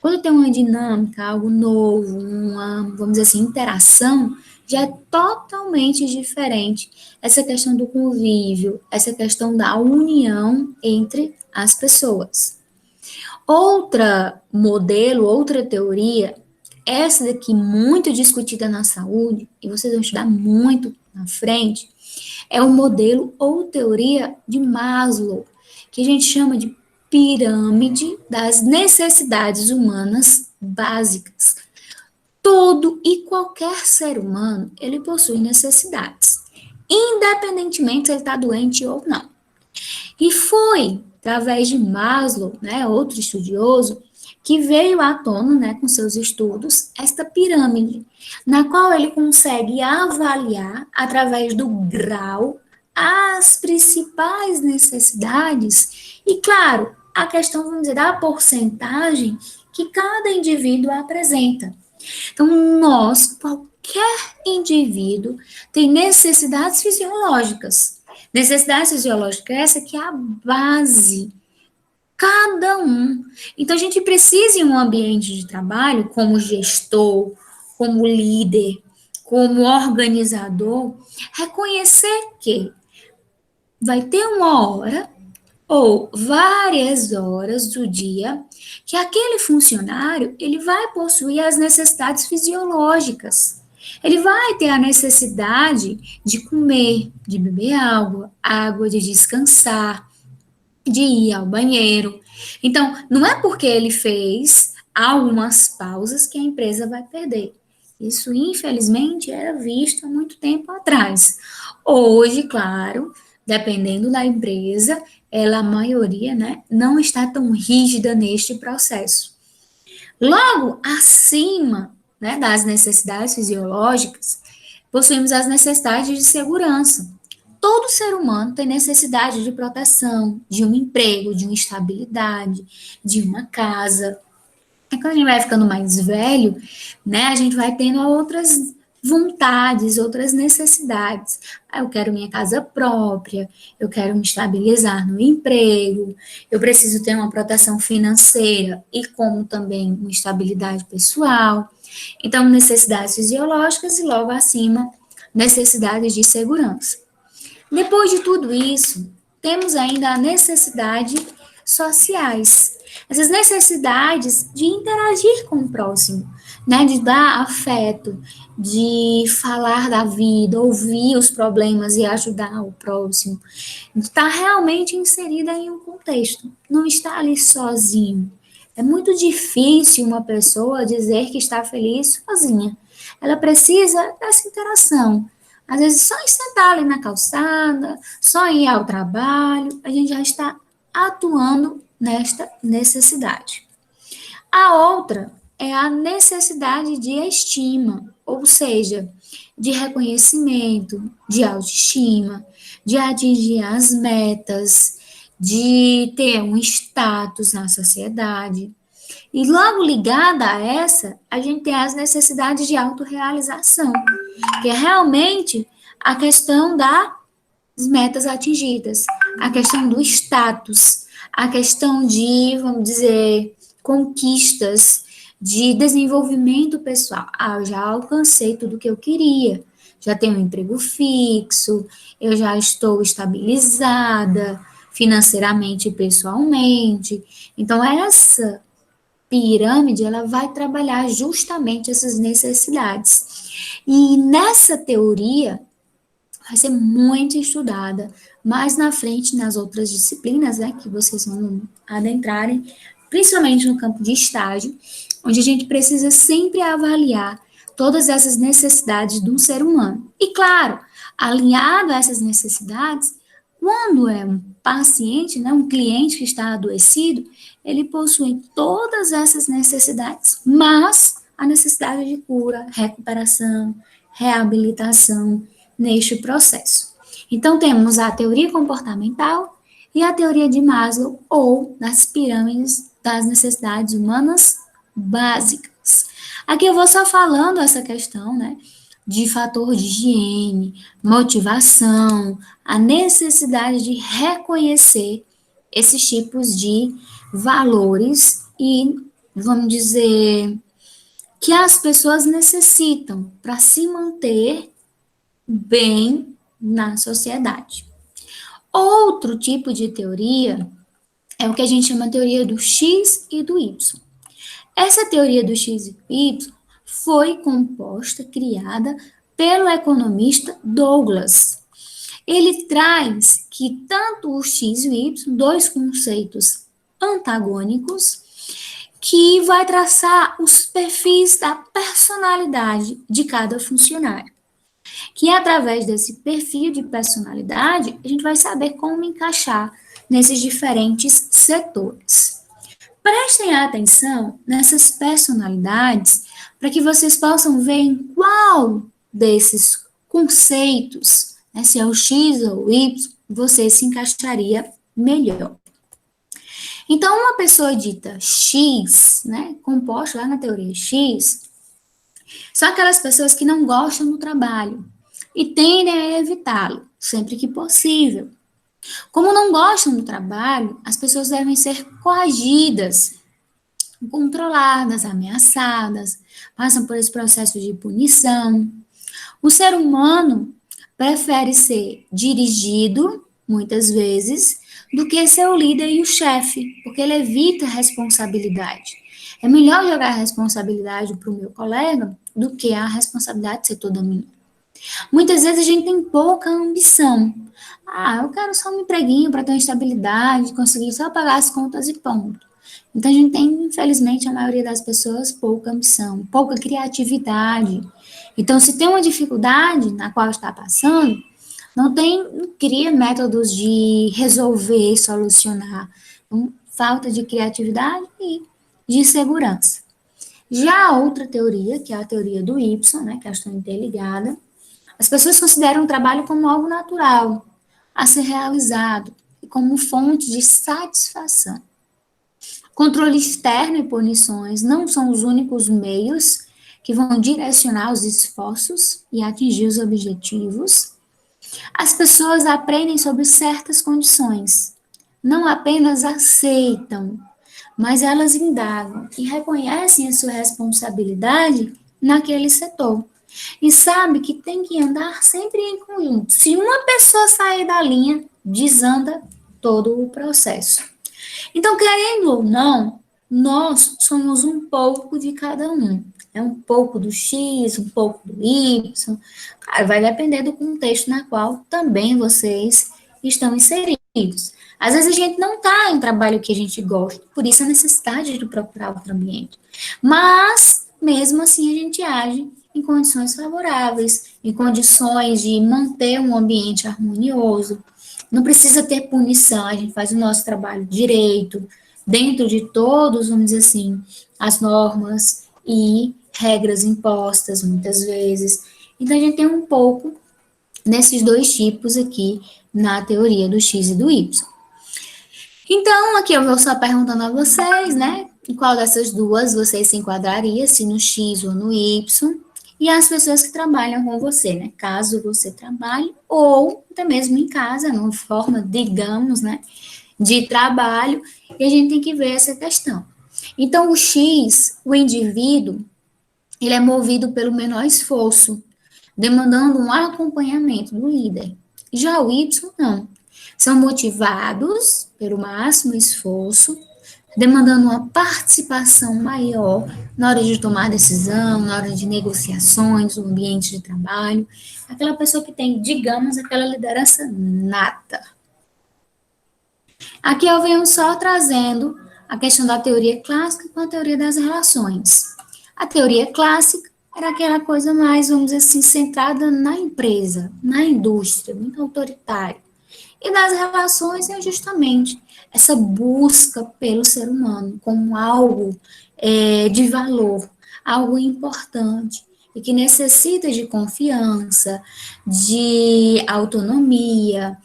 B: Quando tem uma dinâmica, algo novo, uma, vamos dizer assim, interação, já é totalmente diferente essa questão do convívio, essa questão da união entre as pessoas. Outra modelo, outra teoria, essa daqui muito discutida na saúde, e vocês vão estudar muito na frente, é o modelo ou teoria de Maslow, que a gente chama de pirâmide das necessidades humanas básicas. Todo e qualquer ser humano, ele possui necessidades, independentemente se ele está doente ou não. E foi através de Maslow, né, outro estudioso, que veio à tona, né, com seus estudos, esta pirâmide, na qual ele consegue avaliar, através do grau, as principais necessidades e, claro, a questão, vamos dizer, da porcentagem que cada indivíduo apresenta. Então, qualquer indivíduo, tem necessidades fisiológicas. Necessidades fisiológicas, essa que é a base. Cada um. Então, a gente precisa, em um ambiente de trabalho, como gestor, como líder, como organizador, reconhecer que vai ter uma hora ou várias horas do dia que aquele funcionário, ele vai possuir as necessidades fisiológicas. Ele vai ter a necessidade de comer, de beber água de descansar, de ir ao banheiro. Então, não é porque ele fez algumas pausas que a empresa vai perder. Isso, infelizmente, era visto há muito tempo atrás. Hoje, claro, dependendo da empresa, a maioria, né, não está tão rígida neste processo. Logo acima, né, das necessidades fisiológicas, possuímos as necessidades de segurança. Todo ser humano tem necessidade de proteção, de um emprego, de uma estabilidade, de uma casa. E quando a gente vai ficando mais velho, né, a gente vai tendo outras, vontades, outras necessidades. Eu quero minha casa própria, eu quero me estabilizar no emprego, eu preciso ter uma proteção financeira e como também uma estabilidade pessoal. Então, necessidades fisiológicas e logo acima, necessidades de segurança. Depois de tudo isso, temos ainda a necessidade sociais. Essas necessidades de interagir com o próximo, né, de dar afeto, de falar da vida, ouvir os problemas e ajudar o próximo, de estar realmente inserida em um contexto, não estar ali sozinho. É muito difícil uma pessoa dizer que está feliz sozinha. Ela precisa dessa interação. Às vezes, só em sentar ali na calçada, só em ir ao trabalho, a gente já está atuando nesta necessidade. A outra é a necessidade de estima, ou seja, de reconhecimento, de autoestima, de atingir as metas, de ter um status na sociedade. E logo ligada a essa, a gente tem as necessidades de autorrealização, que é realmente a questão das metas atingidas, a questão do status, a questão de, vamos dizer, conquistas, de desenvolvimento pessoal. Eu já alcancei tudo que eu queria, já tenho um emprego fixo, eu já estou estabilizada financeiramente e pessoalmente. Então, essa pirâmide, ela vai trabalhar justamente essas necessidades. E nessa teoria, vai ser muito estudada mais na frente nas outras disciplinas, né, que vocês vão adentrarem, principalmente no campo de estágio, onde a gente precisa sempre avaliar todas essas necessidades de um ser humano. E, claro, alinhado a essas necessidades, quando é um paciente, né, um cliente que está adoecido, ele possui todas essas necessidades, mas a necessidade de cura, recuperação, reabilitação neste processo. Então, temos a teoria comportamental e a teoria de Maslow, ou das pirâmides das necessidades humanas básicas. Aqui eu vou só falando essa questão, né, de fator de higiene, motivação, a necessidade de reconhecer esses tipos de valores e, vamos dizer, que as pessoas necessitam para se manter bem na sociedade. Outro tipo de teoria é o que a gente chama de teoria do X e do Y. Essa teoria do X e Y foi composta, criada pelo economista Douglas. Ele traz que tanto o X e o Y, dois conceitos antagônicos, que vai traçar os perfis da personalidade de cada funcionário. Que através desse perfil de personalidade, a gente vai saber como encaixar nesses diferentes setores. Prestem atenção nessas personalidades para que vocês possam ver em qual desses conceitos, né, se é o X ou o Y, você se encaixaria melhor. Então, uma pessoa dita X, né, composta lá na teoria X, são aquelas pessoas que não gostam do trabalho e tendem a evitá-lo sempre que possível. Como não gostam do trabalho, as pessoas devem ser coagidas, controladas, ameaçadas, passam por esse processo de punição. O ser humano prefere ser dirigido, muitas vezes, do que ser o líder e o chefe, porque ele evita a responsabilidade. É melhor jogar a responsabilidade para o meu colega do que a responsabilidade de ser toda minha. Muitas vezes a gente tem pouca ambição. Eu quero só um empreguinho para ter uma estabilidade, conseguir só pagar as contas e ponto. Então a gente tem, infelizmente, a maioria das pessoas, pouca ambição, pouca criatividade. Então, se tem uma dificuldade na qual está passando, não cria métodos de resolver e solucionar. Então, falta de criatividade e de segurança. Já a outra teoria, que é a teoria do Y, né, que elas estão interligadas, as pessoas consideram o trabalho como algo natural, a ser realizado, e como fonte de satisfação. Controle externo e punições não são os únicos meios que vão direcionar os esforços e atingir os objetivos. As pessoas aprendem sob certas condições, não apenas aceitam, mas elas indagam e reconhecem a sua responsabilidade naquele setor. E sabe que tem que andar sempre em conjunto. Se uma pessoa sair da linha, desanda todo o processo. Então, querendo ou não, nós somos um pouco de cada um. É um pouco do X, um pouco do Y. Claro, vai depender do contexto na qual também vocês estão inseridos. Às vezes a gente não está em um trabalho que a gente gosta, por isso a necessidade de procurar outro ambiente. Mas, mesmo assim, a gente age em condições favoráveis, em condições de manter um ambiente harmonioso. Não precisa ter punição, a gente faz o nosso trabalho direito, dentro de todos, vamos dizer assim, as normas e regras impostas, muitas vezes. Então, a gente tem um pouco desses dois tipos aqui na teoria do X e do Y. Então, aqui eu vou só perguntando a vocês, né? Em qual dessas duas vocês se enquadraria, se no X ou no Y, e as pessoas que trabalham com você, né? Caso você trabalhe, ou até mesmo em casa, numa forma, digamos, né? De trabalho, e a gente tem que ver essa questão. Então, o X, o indivíduo, ele é movido pelo menor esforço, demandando um acompanhamento do líder. Já o Y, não. São motivados pelo máximo esforço, demandando uma participação maior na hora de tomar decisão, na hora de negociações, no ambiente de trabalho. Aquela pessoa que tem, digamos, aquela liderança nata. Aqui eu venho só trazendo a questão da teoria clássica com a teoria das relações. A teoria clássica era aquela coisa mais, vamos dizer assim, centrada na empresa, na indústria, muito autoritária. E das relações é justamente essa busca pelo ser humano como algo de valor, algo importante, e que necessita de confiança, de autonomia,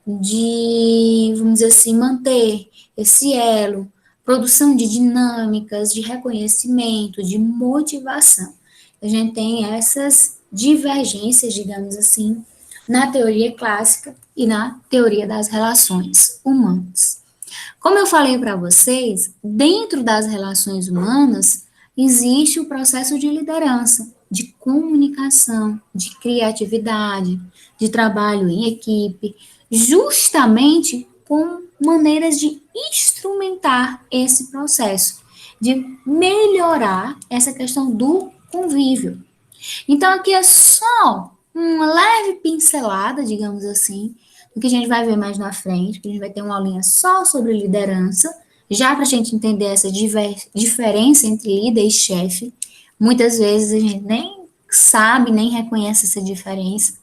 B: de, vamos dizer assim, manter esse elo, produção de dinâmicas, de reconhecimento, de motivação. A gente tem essas divergências, digamos assim, na teoria clássica e na teoria das relações humanas. Como eu falei para vocês, dentro das relações humanas existe o processo de liderança, de comunicação, de criatividade, de trabalho em equipe, justamente com maneiras de instrumentar esse processo, de melhorar essa questão do convívio. Então, aqui é só uma leve pincelada, digamos assim, do que a gente vai ver mais na frente, que a gente vai ter uma aulinha só sobre liderança, já para a gente entender essa diferença entre líder e chefe. Muitas vezes a gente nem sabe, nem reconhece essa diferença,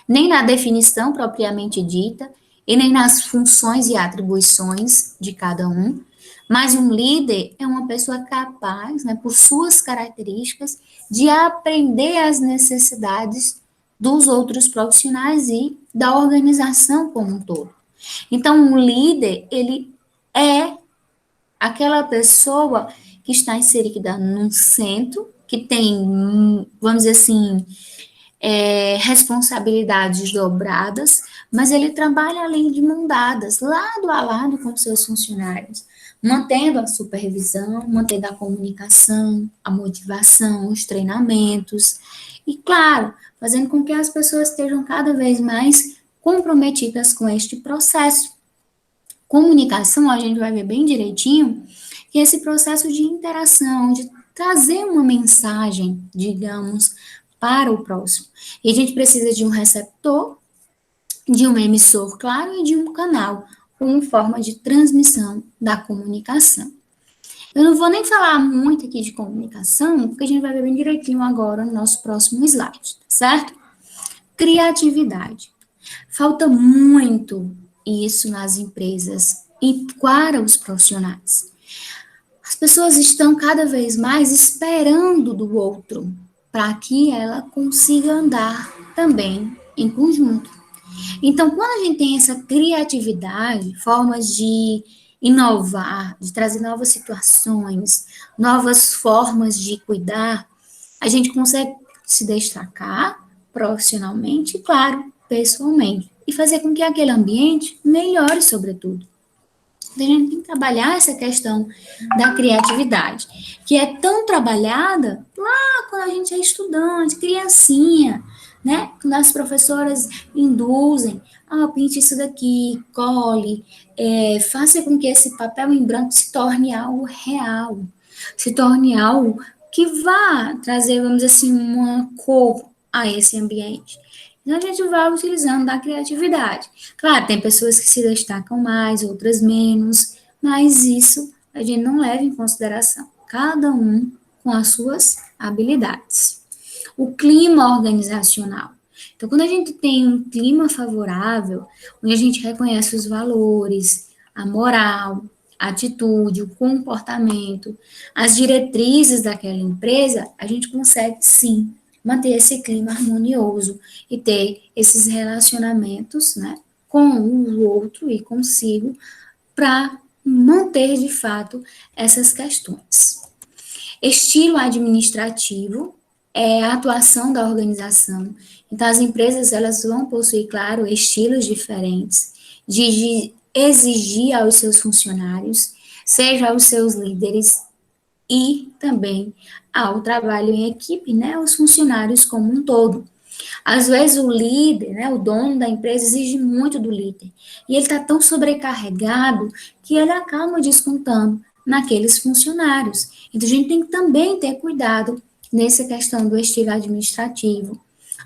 B: nem na definição propriamente dita, e nem nas funções e atribuições de cada um. Mas um líder é uma pessoa capaz, né, por suas características, de aprender as necessidades dos outros profissionais e da organização como um todo. Então, um líder, ele é aquela pessoa que está inserida num centro, que tem, vamos dizer assim, responsabilidades dobradas, mas ele trabalha além de mão dadas, lado a lado com seus funcionários, mantendo a supervisão, mantendo a comunicação, a motivação, os treinamentos, e, claro, fazendo com que as pessoas estejam cada vez mais comprometidas com este processo. Comunicação, a gente vai ver bem direitinho, que é esse processo de interação, de trazer uma mensagem, digamos, para o próximo. E a gente precisa de um receptor, de um emissor, claro, e de um canal, como forma de transmissão da comunicação. Eu não vou nem falar muito aqui de comunicação, porque a gente vai ver bem direitinho agora no nosso próximo slide, certo? Criatividade. Falta muito isso nas empresas e para os profissionais. As pessoas estão cada vez mais esperando do outro para que ela consiga andar também em conjunto. Então, quando a gente tem essa criatividade, formas de inovar, de trazer novas situações, novas formas de cuidar, a gente consegue se destacar profissionalmente e, claro, pessoalmente, e fazer com que aquele ambiente melhore, sobretudo. Então, a gente tem que trabalhar essa questão da criatividade, que é tão trabalhada lá quando a gente é estudante, criancinha, né? Quando as professoras induzem, pinte isso daqui, cole, faça com que esse papel em branco se torne algo real, se torne algo que vá trazer, vamos dizer assim, uma cor a esse ambiente. Então, a gente vai utilizando da criatividade. Claro, tem pessoas que se destacam mais, outras menos, mas isso a gente não leva em consideração. Cada um com as suas habilidades. O clima organizacional. Então, quando a gente tem um clima favorável, onde a gente reconhece os valores, a moral, a atitude, o comportamento, as diretrizes daquela empresa, a gente consegue sim manter esse clima harmonioso e ter esses relacionamentos, né, com o outro e consigo para manter de fato essas questões. Estilo administrativo é a atuação da organização. Então, as empresas elas vão possuir, claro, estilos diferentes de exigir aos seus funcionários, seja aos seus líderes, e também ao trabalho em equipe, né, os funcionários como um todo. Às vezes o líder, né, o dono da empresa exige muito do líder, e ele está tão sobrecarregado que ele acaba descontando naqueles funcionários. Então a gente tem que também ter cuidado nessa questão do estilo administrativo.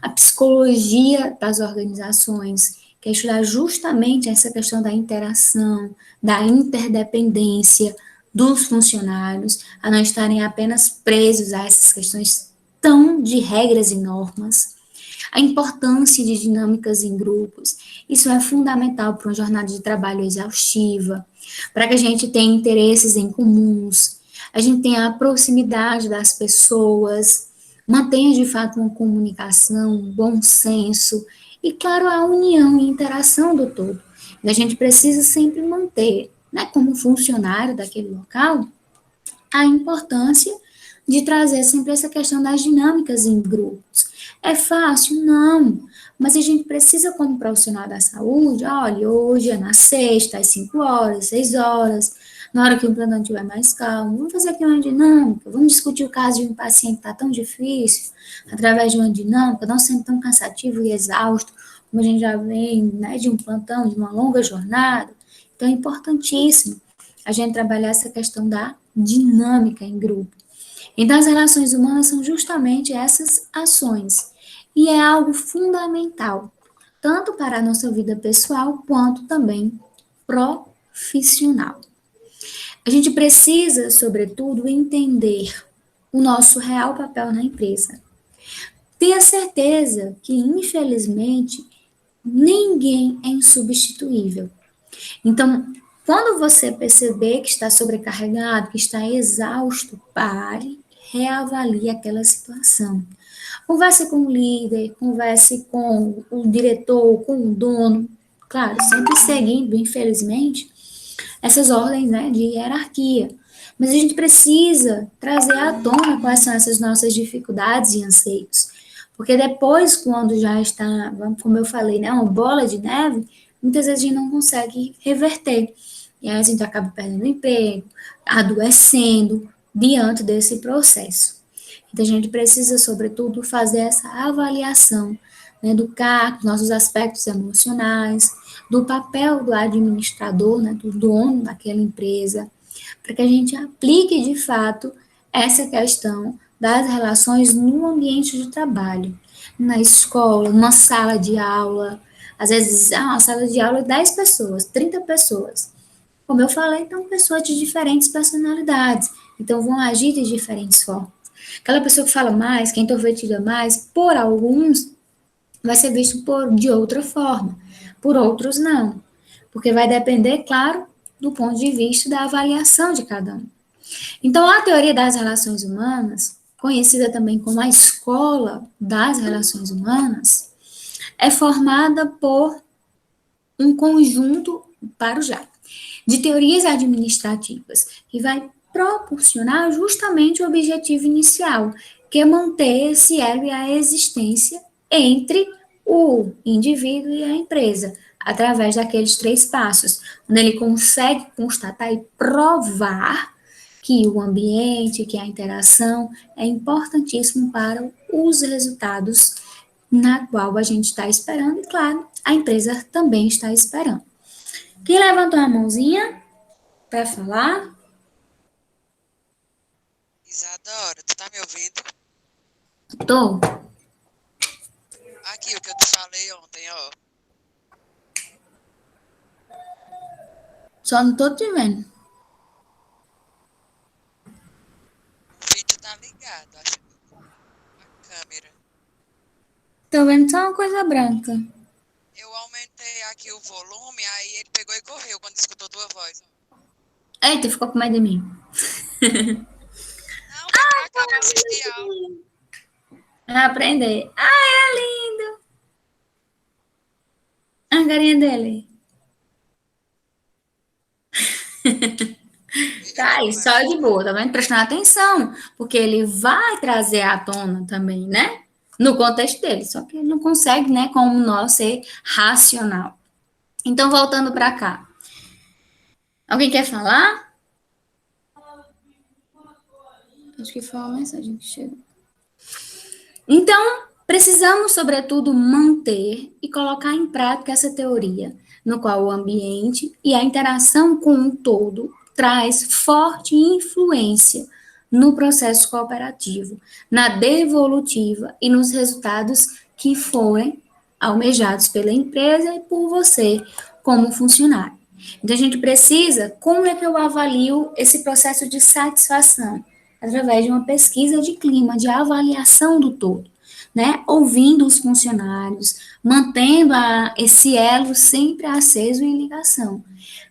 B: A psicologia das organizações, que é estudar justamente essa questão da interação, da interdependência, dos funcionários, a não estarem apenas presos a essas questões tão de regras e normas. A importância de dinâmicas em grupos, isso é fundamental para uma jornada de trabalho exaustiva, para que a gente tenha interesses em comuns, a gente tenha a proximidade das pessoas, mantenha de fato uma comunicação, um bom senso e, claro, a união e interação do todo. E a gente precisa sempre manter, né, como funcionário daquele local, a importância de trazer sempre essa questão das dinâmicas em grupos. É fácil? Não. Mas a gente precisa, como profissional da saúde, olha, hoje é na sexta, às 5 horas, 6 horas, na hora que o plantão estiver mais calmo, vamos fazer aqui uma dinâmica, vamos discutir o caso de um paciente que está tão difícil, através de uma dinâmica, não sendo tão cansativo e exausto, como a gente já vem, né, de um plantão, de uma longa jornada. Então, é importantíssimo a gente trabalhar essa questão da dinâmica em grupo. Então, as relações humanas são justamente essas ações. E é algo fundamental, tanto para a nossa vida pessoal, quanto também profissional. A gente precisa, sobretudo, entender o nosso real papel na empresa. Tenha certeza que, infelizmente, ninguém é insubstituível. Então, quando você perceber que está sobrecarregado, que está exausto, pare, reavalie aquela situação. Converse com o líder, converse com o diretor, com o dono, claro, sempre seguindo, infelizmente, essas ordens, né, de hierarquia. Mas a gente precisa trazer à tona quais são essas nossas dificuldades e anseios. Porque depois, quando já está, como eu falei, né, uma bola de neve, muitas vezes a gente não consegue reverter. E aí a gente acaba perdendo o emprego, adoecendo diante desse processo. Então a gente precisa, sobretudo, fazer essa avaliação, né, do cargo, dos nossos aspectos emocionais, do papel do administrador, né, do dono daquela empresa, para que a gente aplique de fato essa questão das relações no ambiente de trabalho, na escola, numa sala de aula. Às vezes, uma sala de aula de 10 pessoas, 30 pessoas. Como eu falei, então, pessoas de diferentes personalidades, então vão agir de diferentes formas. Aquela pessoa que fala mais, que é introvertida mais, por alguns, vai ser visto de outra forma, por outros não. Porque vai depender, claro, do ponto de vista da avaliação de cada um. Então, a teoria das relações humanas, conhecida também como a escola das relações humanas, é formada por um conjunto, para já, de teorias administrativas, que vai proporcionar justamente o objetivo inicial, que é manter esse elo e a existência entre o indivíduo e a empresa, através daqueles 3 passos, onde ele consegue constatar e provar que o ambiente, que a interação é importantíssimo para os resultados na qual a gente está esperando, e claro, a empresa também está esperando. Quem levantou a mãozinha para falar?
D: Isadora, tu tá me ouvindo?
B: Tô.
D: Aqui, o que eu te falei ontem, ó.
B: Só não tô te vendo.
D: O vídeo tá ligado, acho que a câmera.
B: Tô vendo só uma coisa branca.
D: Eu aumentei aqui o volume, aí ele pegou e correu quando escutou tua voz.
B: Eita, ficou com medo de mim.
D: Não, vem pra cá pra assistir aula.
B: Aprender. Ai, é lindo. A carinha dele. Tá aí, só de boa, tá vendo? Prestando atenção, porque ele vai trazer à tona também, né? No contexto dele, só que ele não consegue, né, como nós, ser racional. Então, voltando para cá. Alguém quer falar? Acho que foi uma mensagem que chegou. Então, precisamos, sobretudo, manter e colocar em prática essa teoria, no qual o ambiente e a interação com o todo traz forte influência no processo cooperativo, na devolutiva e nos resultados que forem almejados pela empresa e por você como funcionário. Então, a gente precisa, como é que eu avalio esse processo de satisfação? Através de uma pesquisa de clima, de avaliação do todo, né? Ouvindo os funcionários, mantendo esse elo sempre aceso em ligação,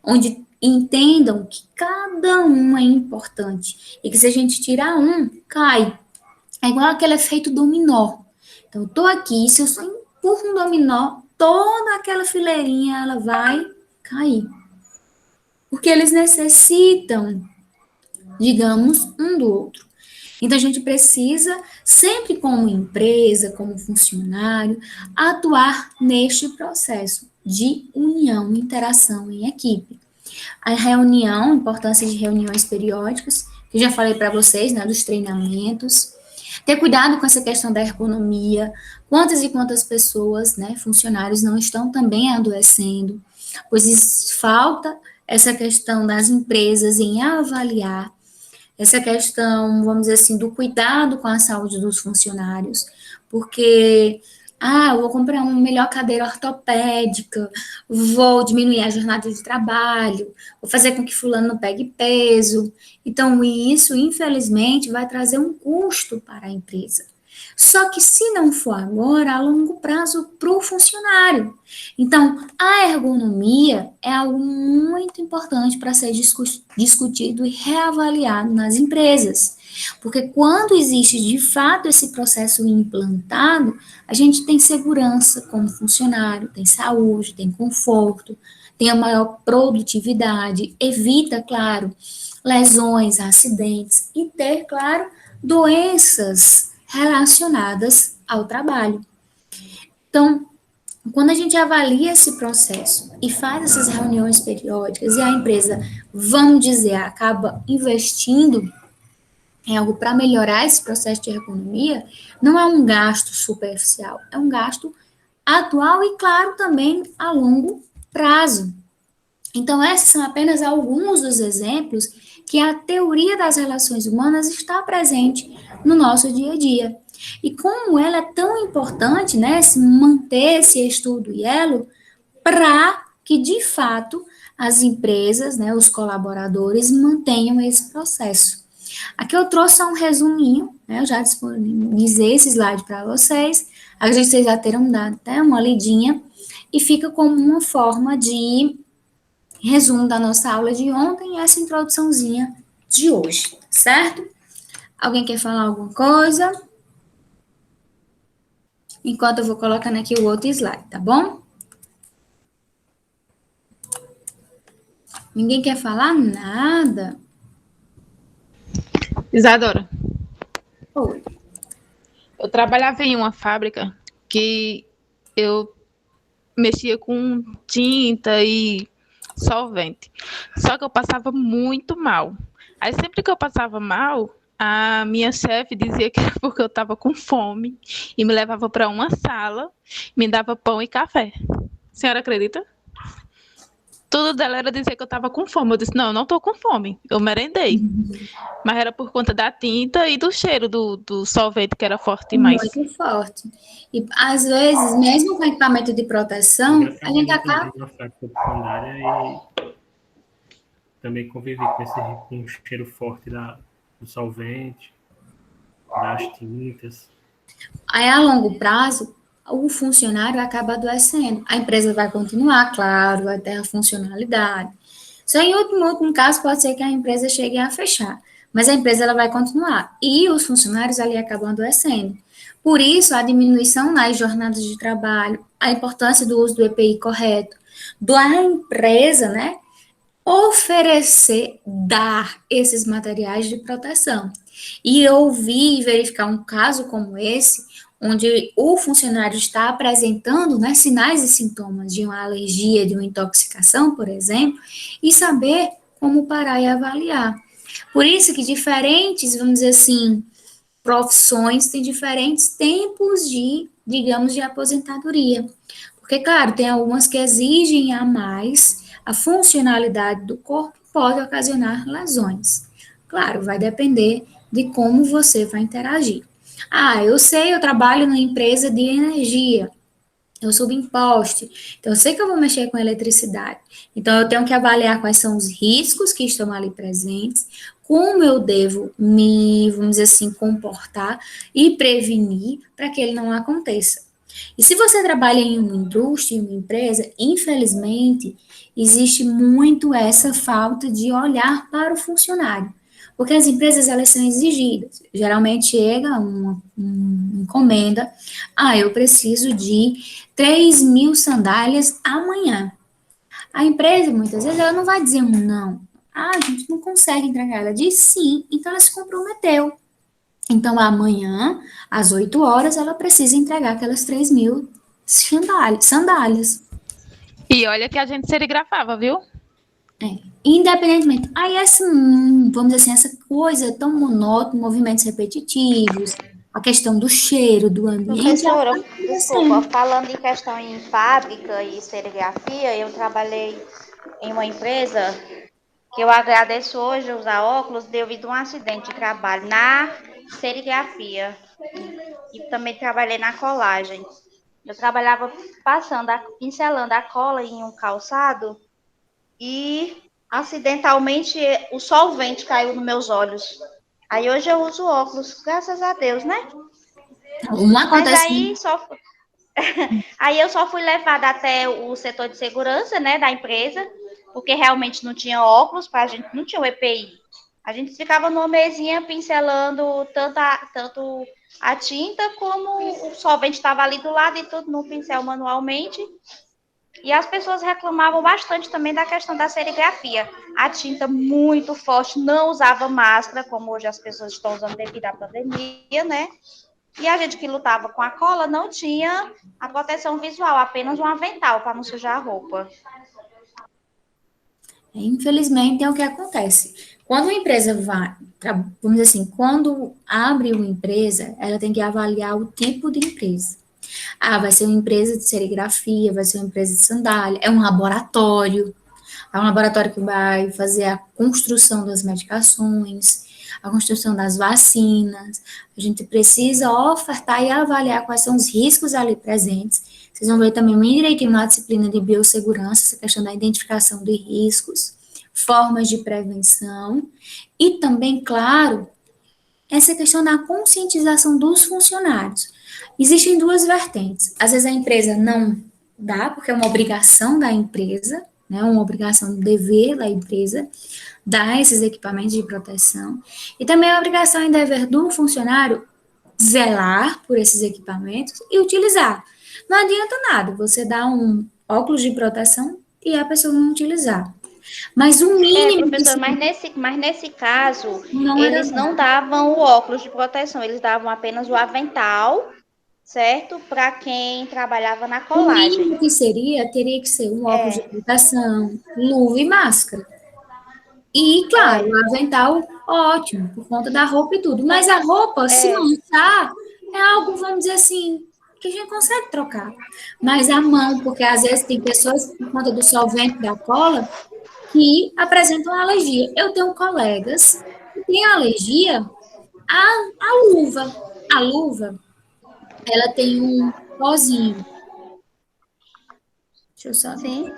B: onde entendam que cada um é importante e que se a gente tirar um, cai. É igual aquele efeito dominó. Então, eu tô aqui, se eu só empurro um dominó, toda aquela fileirinha ela vai cair. Porque eles necessitam, digamos, um do outro. Então, a gente precisa, sempre como empresa, como funcionário, atuar neste processo de união, interação em equipe. A reunião, importância de reuniões periódicas, que eu já falei para vocês, né, dos treinamentos. Ter cuidado com essa questão da ergonomia, quantas e quantas pessoas, né, funcionários não estão também adoecendo, pois falta essa questão das empresas em avaliar essa questão, vamos dizer assim, do cuidado com a saúde dos funcionários, porque, eu vou comprar uma melhor cadeira ortopédica, vou diminuir a jornada de trabalho, vou fazer com que fulano não pegue peso. Então, isso, infelizmente, vai trazer um custo para a empresa. Só que se não for agora, a longo prazo para o funcionário. Então, a ergonomia é algo muito importante para ser discutido e reavaliado nas empresas. Porque quando existe de fato esse processo implantado, a gente tem segurança como funcionário, tem saúde, tem conforto, tem a maior produtividade, evita, claro, lesões, acidentes e ter, claro, doenças relacionadas ao trabalho. Então, quando a gente avalia esse processo e faz essas reuniões periódicas e a empresa, vamos dizer, acaba investindo em algo para melhorar esse processo de ergonomia, não é um gasto superficial, é um gasto atual e, claro, também a longo prazo. Então, esses são apenas alguns dos exemplos que a teoria das relações humanas está presente no nosso dia a dia. E como ela é tão importante, né, manter esse estudo e elo para que, de fato, as empresas, né, os colaboradores mantenham esse processo. Aqui eu trouxe um resuminho, né, eu já disponibilizei esse slide para vocês, acredito que vocês já terão dado até uma lidinha, e fica como uma forma de resumo da nossa aula de ontem e essa introduçãozinha de hoje, certo? Alguém quer falar alguma coisa? Enquanto eu vou colocando aqui o outro slide, tá bom? Ninguém quer falar nada?
C: Isadora.
B: Oi.
E: trabalhava em uma fábrica que eu mexia com tinta e solvente. Só que eu passava muito mal. Aí sempre que eu passava mal, a minha chefe dizia que era porque eu estava com fome e me levava para uma sala, me dava pão e café. A senhora acredita? Tudo dela era dizer que eu estava com fome. Eu disse, não, eu não estou com fome. Eu merendei. Mas era por conta da tinta e do cheiro do solvente, que era forte demais.
B: Muito forte. E às vezes, mesmo com equipamento de proteção,
F: Eu
B: a gente
F: trabalhei
B: acaba.
F: também na fábrica de fundária e também convivi com o cheiro forte do solvente, das tintas.
B: Aí, a longo prazo, o funcionário acaba adoecendo. A empresa vai continuar, claro, vai ter a funcionalidade. Só em último caso, pode ser que a empresa chegue a fechar. Mas a empresa ela vai continuar. E os funcionários ali acabam adoecendo. Por isso, a diminuição nas jornadas de trabalho, a importância do uso do EPI correto, da empresa, né, oferecer, dar esses materiais de proteção. E eu ouvi e verificar um caso como esse, onde o funcionário está apresentando, né, sinais e sintomas de uma alergia, de uma intoxicação, por exemplo, e saber como parar e avaliar. Por isso que diferentes, vamos dizer assim, profissões têm diferentes tempos de, digamos, de aposentadoria. Porque, claro, tem algumas que exigem a mais, a funcionalidade do corpo pode ocasionar lesões. Claro, vai depender de como você vai interagir. Ah, eu sei, eu trabalho numa empresa de energia, eu subo em poste, então eu sei que eu vou mexer com eletricidade. Então eu tenho que avaliar quais são os riscos que estão ali presentes, como eu devo me, vamos dizer assim, comportar e prevenir para que ele não aconteça. E se você trabalha em uma indústria, em uma empresa, infelizmente, existe muito essa falta de olhar para o funcionário. Porque as empresas, elas são exigidas. Geralmente chega uma encomenda, eu preciso de 3.000 sandálias amanhã. A empresa, muitas vezes, ela não vai dizer um não. A gente não consegue entregar. Ela diz sim, então ela se comprometeu. Então, amanhã, às 8 horas, ela precisa entregar aquelas 3.000 sandálias.
E: E olha que a gente serigrafava, viu?
B: Independentemente. Aí, vamos dizer assim, essa coisa tão monótona, movimentos repetitivos, a questão do cheiro, do ambiente.
G: Professora, desculpa, falando em questão em fábrica e serigrafia, eu trabalhei em uma empresa que eu agradeço hoje usar óculos devido a um acidente de trabalho na serigrafia e também trabalhei na colagem. Eu trabalhava pincelando a cola em um calçado e acidentalmente o solvente caiu nos meus olhos. Aí hoje eu uso óculos, graças a Deus, né? Mas aí eu só fui levada até o setor de segurança, né, da empresa, porque realmente não tinha óculos, a gente não tinha o EPI. A gente ficava numa mesinha pincelando tanto a tinta como o solvente estava ali do lado e tudo no pincel manualmente. E as pessoas reclamavam bastante também da questão da serigrafia. A tinta muito forte, não usava máscara, como hoje as pessoas estão usando devido à pandemia, né? E a gente que lutava com a cola não tinha a proteção visual, apenas um avental para não sujar a roupa.
B: Infelizmente, é o que acontece. Quando uma empresa vamos dizer assim, quando abre uma empresa, ela tem que avaliar o tipo de empresa. Vai ser uma empresa de serigrafia, vai ser uma empresa de sandália, é um laboratório. É um laboratório que vai fazer a construção das medicações, a construção das vacinas. A gente precisa ofertar e avaliar quais são os riscos ali presentes. Vocês vão ver também bem direitinho na disciplina de biossegurança, essa questão da identificação de riscos, formas de prevenção e também, claro, essa questão da conscientização dos funcionários. Existem duas vertentes. Às vezes a empresa não dá, porque é uma obrigação da empresa, né, uma obrigação, um dever da empresa, dar esses equipamentos de proteção. E também é obrigação e dever do funcionário zelar por esses equipamentos e utilizar. Não adianta nada você dar um óculos de proteção e a pessoa não utilizar. Mas o mínimo que
G: professor,
B: se
G: mas nesse caso,
B: não era
G: eles não davam o óculos de proteção, eles davam apenas o avental, certo? Para quem trabalhava na
B: o
G: colagem.
B: mínimo que seria, teria que ser um óculos de proteção, luva e máscara. E, claro, o avental, ótimo, por conta da roupa e tudo. Mas a roupa, se manchar, é algo, vamos dizer assim, que a gente consegue trocar. Mas a mão, porque às vezes tem pessoas, por conta do solvente da cola, que apresentam alergia. Eu tenho colegas que têm alergia à luva. A luva, ela tem um pozinho. Deixa eu só ver.
G: Sim.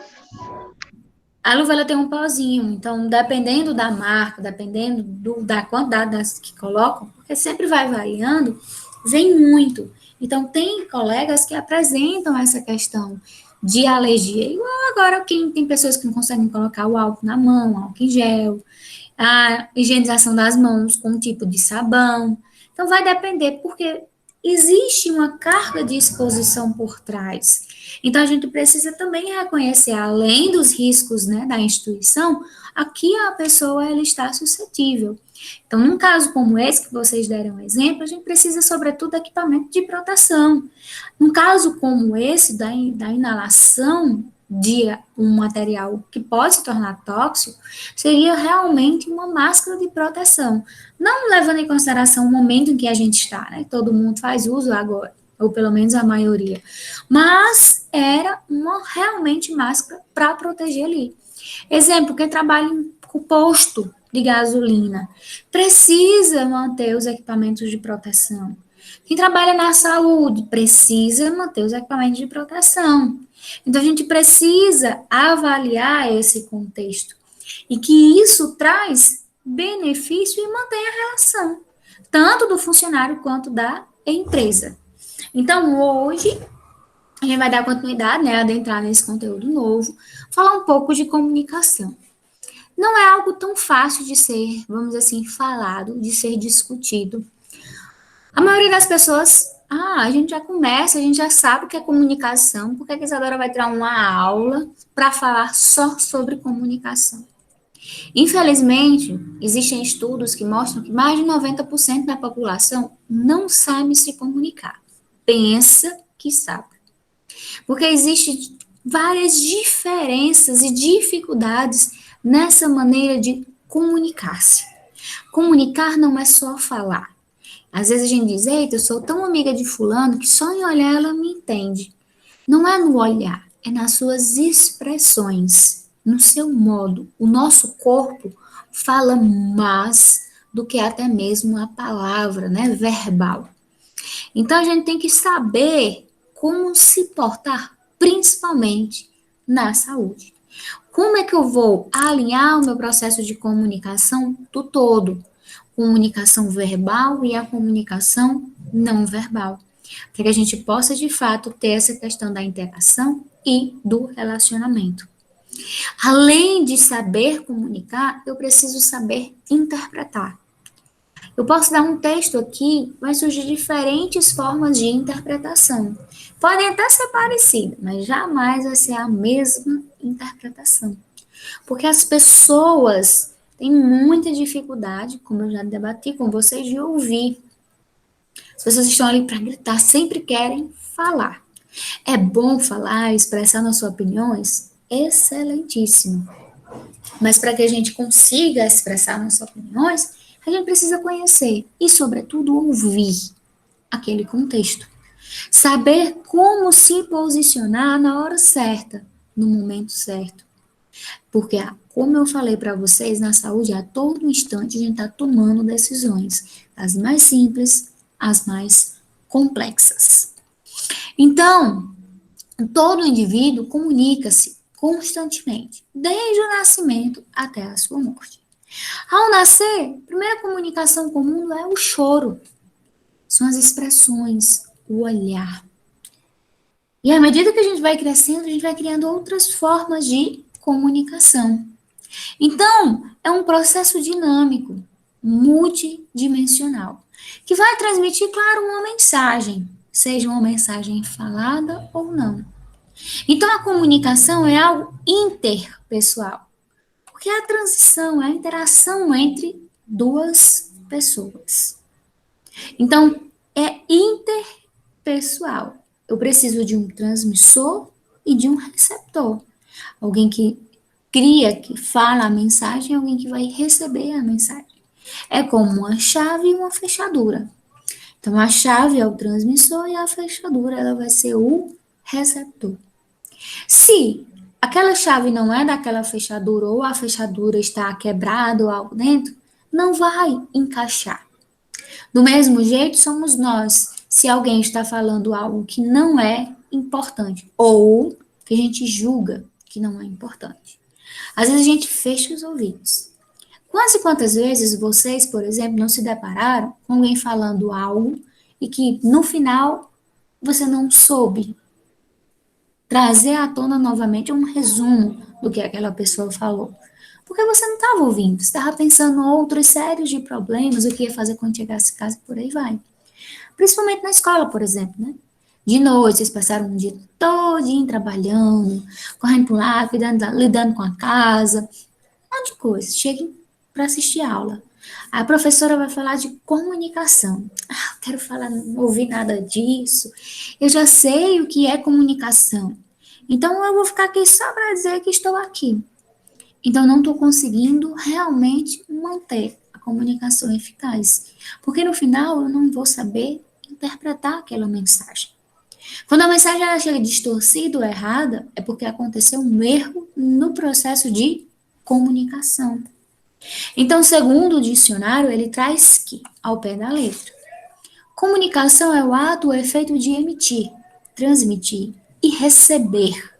B: A luva ela tem um pozinho, então dependendo da marca, dependendo da quantidade das que colocam, porque sempre vai variando, vem muito. Então tem colegas que apresentam essa questão de alergia. Igual agora quem tem pessoas que não conseguem colocar o álcool na mão, álcool em gel, a higienização das mãos com um tipo de sabão. Então vai depender, porque existe uma carga de exposição por trás. Então, a gente precisa também reconhecer, além dos riscos, né, da instituição, a que a pessoa ela está suscetível. Então, num caso como esse, que vocês deram exemplo, a gente precisa, sobretudo, de equipamento de proteção. Num caso como esse, da inalação de um material que pode se tornar tóxico, seria realmente uma máscara de proteção. Não levando em consideração o momento em que a gente está, né? Todo mundo faz uso agora, ou pelo menos a maioria. Mas era uma realmente máscara para proteger ali. Exemplo, quem trabalha com posto de gasolina precisa manter os equipamentos de proteção. Quem trabalha na saúde precisa manter os equipamentos de proteção. Então, a gente precisa avaliar esse contexto e que isso traz benefício e mantém a relação, tanto do funcionário quanto da empresa. Então, hoje, a gente vai dar continuidade, né, adentrar nesse conteúdo novo, falar um pouco de comunicação. Não é algo tão fácil de ser, vamos dizer assim, falado, de ser discutido. A maioria das pessoas, a gente já começa, a gente já sabe o que é comunicação, porque a Isadora vai tirar uma aula para falar só sobre comunicação. Infelizmente, existem estudos que mostram que mais de 90% da população não sabe se comunicar. Pensa que sabe. Porque existem várias diferenças e dificuldades nessa maneira de comunicar-se. Comunicar não é só falar. Às vezes a gente diz, eita, eu sou tão amiga de fulano que só em olhar ela me entende. Não é no olhar, é nas suas expressões, no seu modo. O nosso corpo fala mais do que até mesmo a palavra, né, verbal. Então a gente tem que saber como se portar, principalmente na saúde. Como é que eu vou alinhar o meu processo de comunicação do todo? Comunicação verbal e a comunicação não verbal. Para que a gente possa, de fato, ter essa questão da interação e do relacionamento. Além de saber comunicar, eu preciso saber interpretar. Eu posso dar um texto aqui, vai surgir diferentes formas de interpretação. Podem até ser parecidas, mas jamais vai ser a mesma interpretação. Porque as pessoas têm muita dificuldade, como eu já debati com vocês, de ouvir. As pessoas estão ali para gritar, sempre querem falar. É bom falar, expressar nossas opiniões? Excelentíssimo. Mas para que a gente consiga expressar nossas opiniões, a gente precisa conhecer e, sobretudo, ouvir aquele contexto. Saber como se posicionar na hora certa, no momento certo. Porque, como eu falei para vocês, na saúde, a todo instante a gente está tomando decisões, as mais simples, as mais complexas. Então, todo indivíduo comunica-se constantemente, desde o nascimento até a sua morte. Ao nascer, a primeira comunicação comum é o choro, são as expressões, o olhar. E à medida que a gente vai crescendo, a gente vai criando outras formas de comunicação. Então, é um processo dinâmico, multidimensional, que vai transmitir, claro, uma mensagem, seja uma mensagem falada ou não. Então, a comunicação é algo interpessoal. Porque a transição é a interação entre duas pessoas. Então, é interpessoal. Eu preciso de um transmissor e de um receptor. Alguém que cria, que fala a mensagem, alguém que vai receber a mensagem. É como uma chave e uma fechadura. Então, a chave é o transmissor e a fechadura ela vai ser o receptor. Se aquela chave não é daquela fechadura ou a fechadura está quebrada ou algo dentro, não vai encaixar. Do mesmo jeito, somos nós. Se alguém está falando algo que não é importante ou que a gente julga que não é importante. Às vezes a gente fecha os ouvidos. Quantas e quantas vezes vocês, por exemplo, não se depararam com alguém falando algo e que no final você não soube trazer à tona novamente um resumo do que aquela pessoa falou? Porque você não estava ouvindo, você estava pensando em outras séries de problemas, o que ia fazer quando chegasse em casa e por aí vai. Principalmente na escola, por exemplo, né? De noite, vocês passaram um dia todinho trabalhando, correndo para um lado, lidando com a casa, um monte de coisa. Cheguem para assistir aula. A professora vai falar de comunicação. Ah, eu quero falar, não ouvi nada disso. Eu já sei o que é comunicação. Então, eu vou ficar aqui só para dizer que estou aqui. Então, não estou conseguindo realmente manter a comunicação eficaz. Porque no final, eu não vou saber interpretar aquela mensagem. Quando a mensagem ela chega distorcida ou errada, é porque aconteceu um erro no processo de comunicação. Então, segundo o dicionário, ele traz que, ao pé da letra, comunicação é o ato ou efeito de emitir, transmitir e receber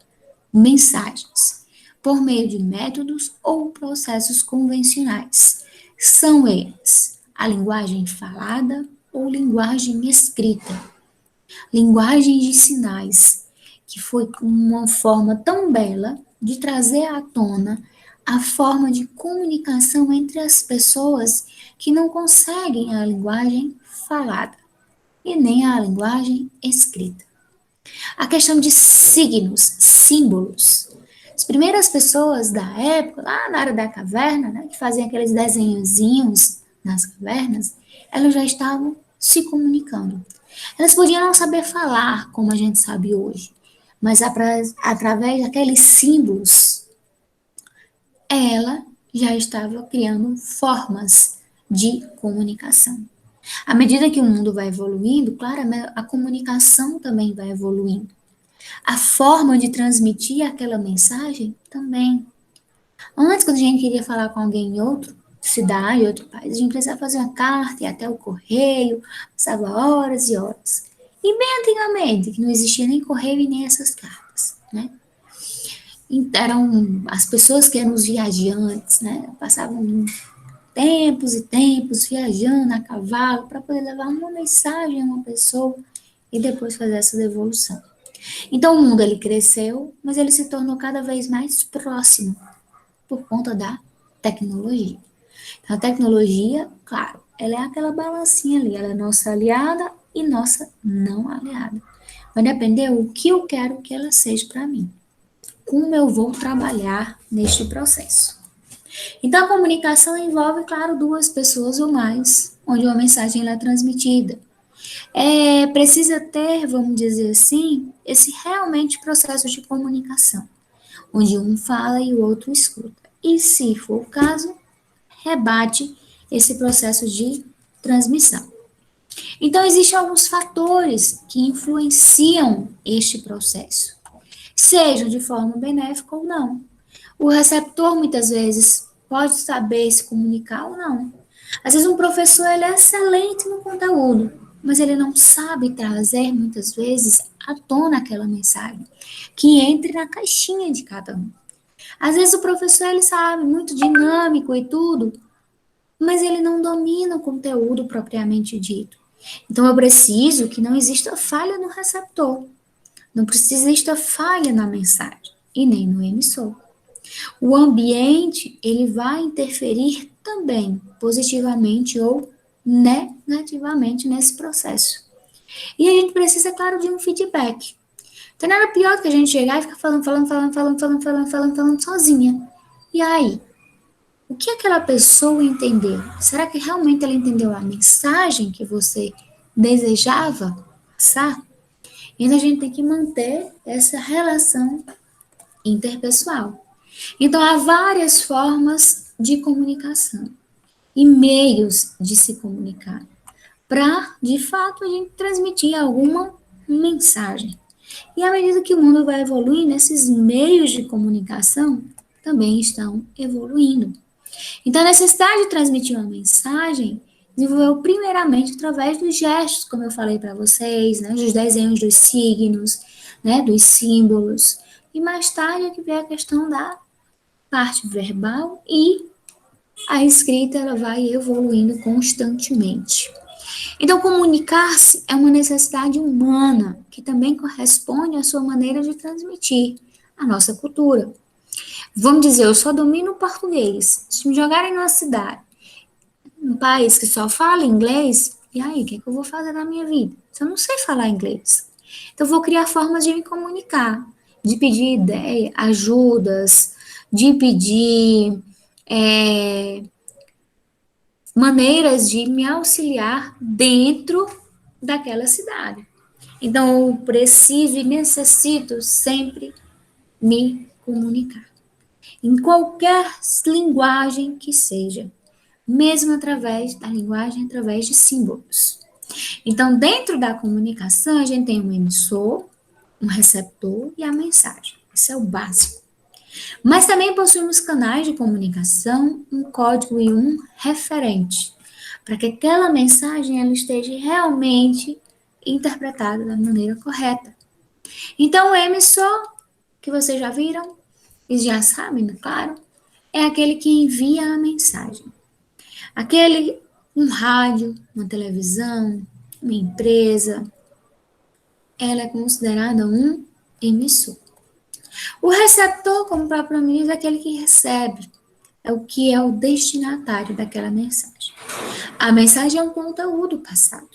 B: mensagens por meio de métodos ou processos convencionais. São eles a linguagem falada ou linguagem escrita, linguagem de sinais, que foi uma forma tão bela de trazer à tona a forma de comunicação entre as pessoas que não conseguem a linguagem falada e nem a linguagem escrita. A questão de signos, símbolos. As primeiras pessoas da época, lá na área da caverna, né, que faziam aqueles desenhozinhos nas cavernas, elas já estavam se comunicando. Elas podiam não saber falar, como a gente sabe hoje, mas através daqueles símbolos, ela já estava criando formas de comunicação. À medida que o mundo vai evoluindo, claro, a comunicação também vai evoluindo. A forma de transmitir aquela mensagem também. Antes, quando a gente queria falar com alguém em outra cidade, outro país, a gente precisava fazer uma carta, ir até o correio, passava horas e horas. E bem antigamente, que não existia nem correio e nem essas cartas, né? Eram as pessoas que eram os viajantes, né? Passavam tempos e tempos viajando a cavalo para poder levar uma mensagem a uma pessoa e depois fazer essa devolução. Então o mundo ele cresceu, mas ele se tornou cada vez mais próximo por conta da tecnologia. Então, a tecnologia, claro, ela é aquela balancinha ali, ela é nossa aliada e nossa não aliada. Vai depender o que eu quero que ela seja para mim. Como eu vou trabalhar neste processo. Então, a comunicação envolve, claro, duas pessoas ou mais, onde uma mensagem ela é transmitida. Precisa ter, vamos dizer assim, esse realmente processo de comunicação, onde um fala e o outro escuta. E, se for o caso, rebate esse processo de transmissão. Então, existem alguns fatores que influenciam este processo, sejam de forma benéfica ou não. O receptor, muitas vezes, pode saber se comunicar ou não. Às vezes, um professor ele é excelente no conteúdo, mas ele não sabe trazer, muitas vezes, à tona aquela mensagem, que entre na caixinha de cada um. Às vezes, o professor, ele sabe, muito dinâmico e tudo, mas ele não domina o conteúdo propriamente dito. Então, eu preciso que não exista falha no receptor, não precisa existir falha na mensagem, e nem no emissor. O ambiente, ele vai interferir também, positivamente ou negativamente nesse processo. E a gente precisa, claro, de um feedback. Tem nada pior do que a gente chegar e ficar falando sozinha. E aí? o que aquela pessoa entendeu? Será que realmente ela entendeu a mensagem que você desejava passar? Então, a gente tem que manter essa relação interpessoal. Então, há várias formas de comunicação e meios de se comunicar para, de fato, a gente transmitir alguma mensagem. E à medida que o mundo vai evoluindo, esses meios de comunicação também estão evoluindo. Então, a necessidade de transmitir uma mensagem desenvolveu primeiramente através dos gestos, como eu falei para vocês, né, dos desenhos dos signos, né, dos símbolos. E mais tarde é que veio a questão da parte verbal e a escrita ela vai evoluindo constantemente. Então, comunicar-se é uma necessidade humana que também corresponde à sua maneira de transmitir a nossa cultura. Vamos dizer, eu só domino o português. Se me jogarem numa cidade, um país que só fala inglês, e aí, o que eu vou fazer na minha vida? Se eu não sei falar inglês. Então, eu vou criar formas de me comunicar, de pedir ideia, ajudas, de pedir maneiras de me auxiliar dentro daquela cidade. Então, eu preciso e necessito sempre me comunicar. Em qualquer linguagem que seja, mesmo através da linguagem, através de símbolos. Então, dentro da comunicação, a gente tem um emissor, um receptor e a mensagem. Isso é o básico. Mas também possuímos canais de comunicação, um código e um referente, para que aquela mensagem ela esteja realmente interpretada da maneira correta. Então, o emissor, que vocês já viram, e já sabem, claro, é aquele que envia a mensagem. Aquele, um rádio, uma televisão, uma empresa, ela é considerada um emissor. O receptor, como o próprio nome diz, é aquele que recebe, é o que é o destinatário daquela mensagem. A mensagem é um conteúdo passado,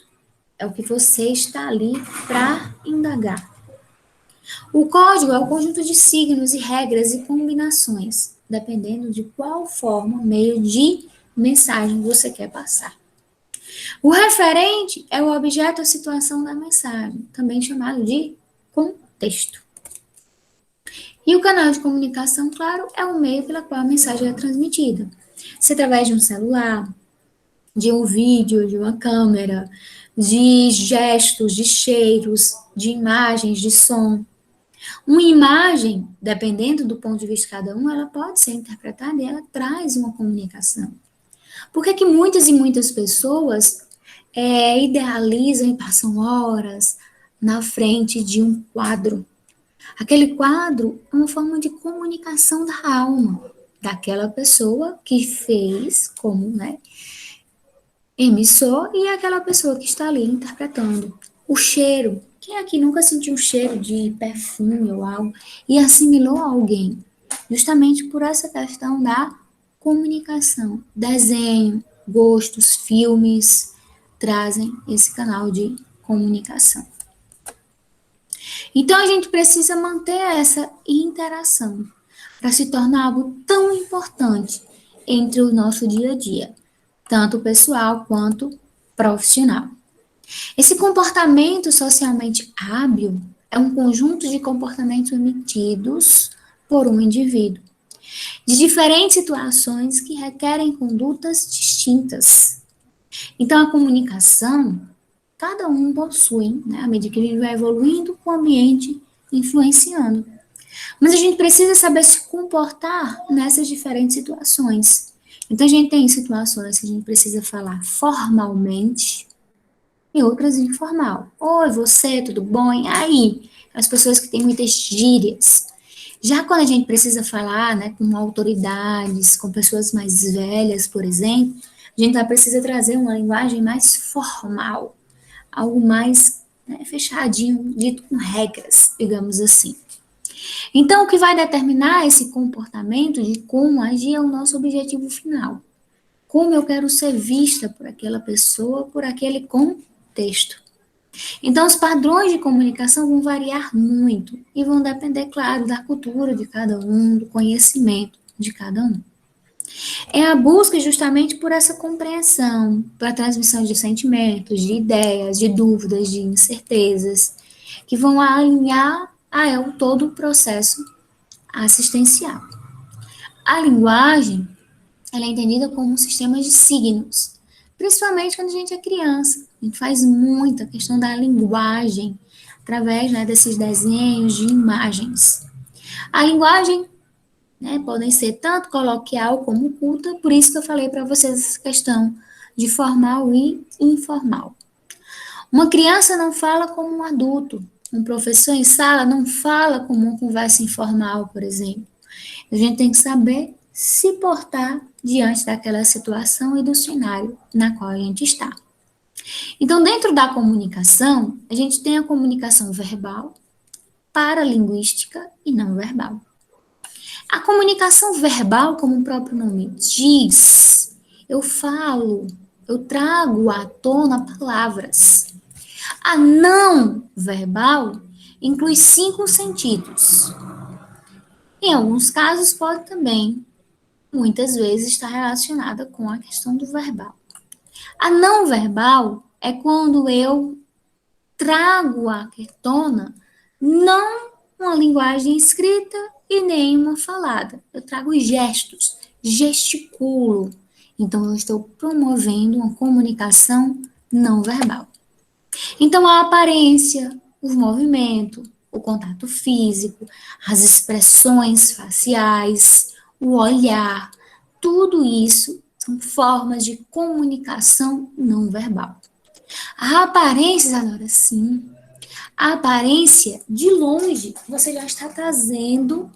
B: é o que você está ali para indagar. O código é o conjunto de signos e regras e combinações, dependendo de qual forma, meio de mensagem você quer passar. O referente é o objeto ou situação da mensagem, também chamado de contexto. E o canal de comunicação, claro, é o meio pelo qual a mensagem é transmitida. Se através de um celular, de um vídeo, de uma câmera, de gestos, de cheiros, de imagens, de som. Uma imagem, dependendo do ponto de vista de cada um, ela pode ser interpretada e ela traz uma comunicação. Por que muitas e muitas pessoas idealizam e passam horas na frente de um quadro? Aquele quadro é uma forma de comunicação da alma daquela pessoa que fez como, emissor e aquela pessoa que está ali interpretando. O cheiro. Quem aqui nunca sentiu um cheiro de perfume ou algo e assimilou a alguém? Justamente por essa questão da comunicação. Desenho, gostos, filmes trazem esse canal de comunicação. Então, a gente precisa manter essa interação para se tornar algo tão importante entre o nosso dia a dia, tanto pessoal quanto profissional. Esse comportamento socialmente hábil é um conjunto de comportamentos emitidos por um indivíduo, de diferentes situações que requerem condutas distintas. Então, a comunicação, cada um possui, à medida que a gente vai evoluindo, o ambiente influenciando. Mas a gente precisa saber se comportar nessas diferentes situações. Então, a gente tem situações que a gente precisa falar formalmente e outras informal. Oi, você, tudo bom? E aí? As pessoas que têm muitas gírias. Já quando a gente precisa falar, com autoridades, com pessoas mais velhas, por exemplo, a gente precisa trazer uma linguagem mais formal, algo mais fechadinho, dito com regras, digamos assim. Então, o que vai determinar esse comportamento de como agir é o nosso objetivo final. Como eu quero ser vista por aquela pessoa, por aquele contexto. Então, os padrões de comunicação vão variar muito e vão depender, claro, da cultura de cada um, do conhecimento de cada um. É a busca justamente por essa compreensão, pela transmissão de sentimentos, de ideias, de dúvidas, de incertezas, que vão alinhar todo o processo assistencial. A linguagem, ela é entendida como um sistema de signos, principalmente quando a gente é criança. A gente faz muita questão da linguagem, através, né, desses desenhos de imagens. A linguagem, né, podem ser tanto coloquial como culta, por isso que eu falei para vocês essa questão de formal e informal. Uma criança não fala como um adulto, um professor em sala não fala como uma conversa informal, por exemplo. A gente tem que saber se portar diante daquela situação e do cenário na qual a gente está. Então, dentro da comunicação, a gente tem a comunicação verbal, paralinguística e não verbal. A comunicação verbal, como o próprio nome diz, eu falo, eu trago à tona palavras. A não verbal inclui 5 sentidos. Em alguns casos, pode também, muitas vezes, estar relacionada com a questão do verbal. A não verbal é quando eu trago à tona não uma linguagem escrita e nem uma falada. Eu trago gestos, gesticulo. Então, eu estou promovendo uma comunicação não verbal. Então, a aparência, o movimento, o contato físico, as expressões faciais, o olhar, tudo isso são formas de comunicação não verbal. A aparência, agora sim, a aparência, de longe, você já está trazendo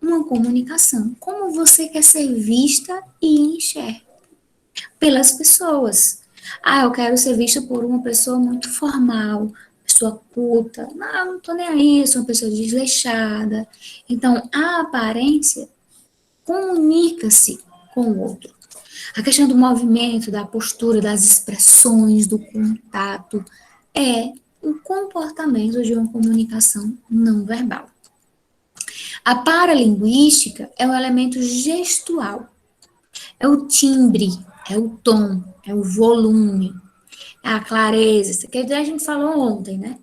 B: uma comunicação. Como você quer ser vista e enxerga pelas pessoas. Eu quero ser vista por uma pessoa muito formal, pessoa culta. Não tô nem aí, eu sou uma pessoa desleixada. Então, a aparência comunica-se com o outro. A questão do movimento, da postura, das expressões, do contato, é o comportamento de uma comunicação não verbal. A paralinguística é um elemento gestual. É o timbre, é o tom, é o volume, é a clareza. Isso que a gente falou ontem, né?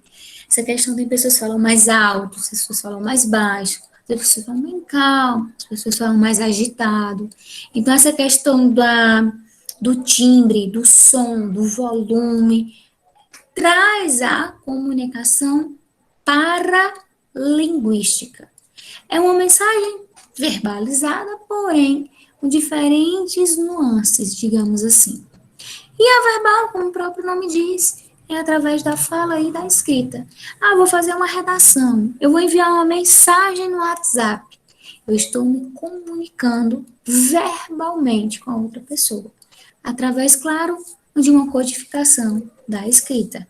B: Essa questão tem pessoas que falam mais alto, as pessoas falam mais baixo, as pessoas falam bem calmo, as pessoas falam mais agitado. Então, essa questão do timbre, do som, do volume, traz a comunicação paralinguística. É uma mensagem verbalizada, porém, com diferentes nuances, digamos assim. E a verbal, como o próprio nome diz, é através da fala e da escrita. Vou fazer uma redação, eu vou enviar uma mensagem no WhatsApp. Eu estou me comunicando verbalmente com a outra pessoa, através, claro, de uma codificação da escrita.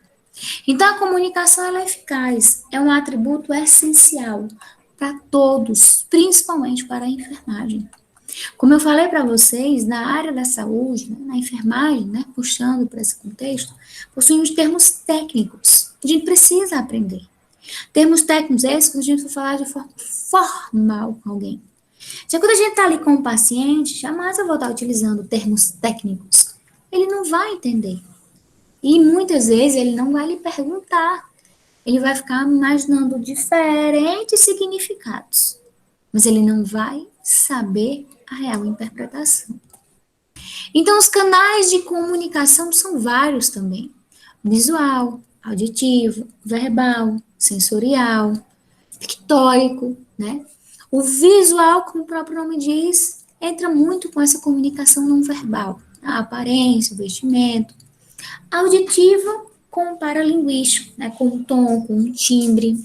B: Então, a comunicação ela é eficaz, é um atributo essencial para todos, principalmente para a enfermagem. Como eu falei para vocês, na área da saúde, na enfermagem, né, puxando para esse contexto, possuímos termos técnicos. A gente precisa aprender. Termos técnicos esses que a gente vai falar de forma formal com alguém. Já quando a gente está ali com o paciente, jamais eu vou estar utilizando termos técnicos. Ele não vai entender. E muitas vezes ele não vai lhe perguntar. Ele vai ficar imaginando diferentes significados. Mas ele não vai saber a real interpretação. Então, os canais de comunicação são vários também. Visual, auditivo, verbal, sensorial, pictórico, né? O visual, como o próprio nome diz, entra muito com essa comunicação não verbal. A aparência, o vestimento. Auditivo com o paralinguístico, né? Com o tom, com o timbre.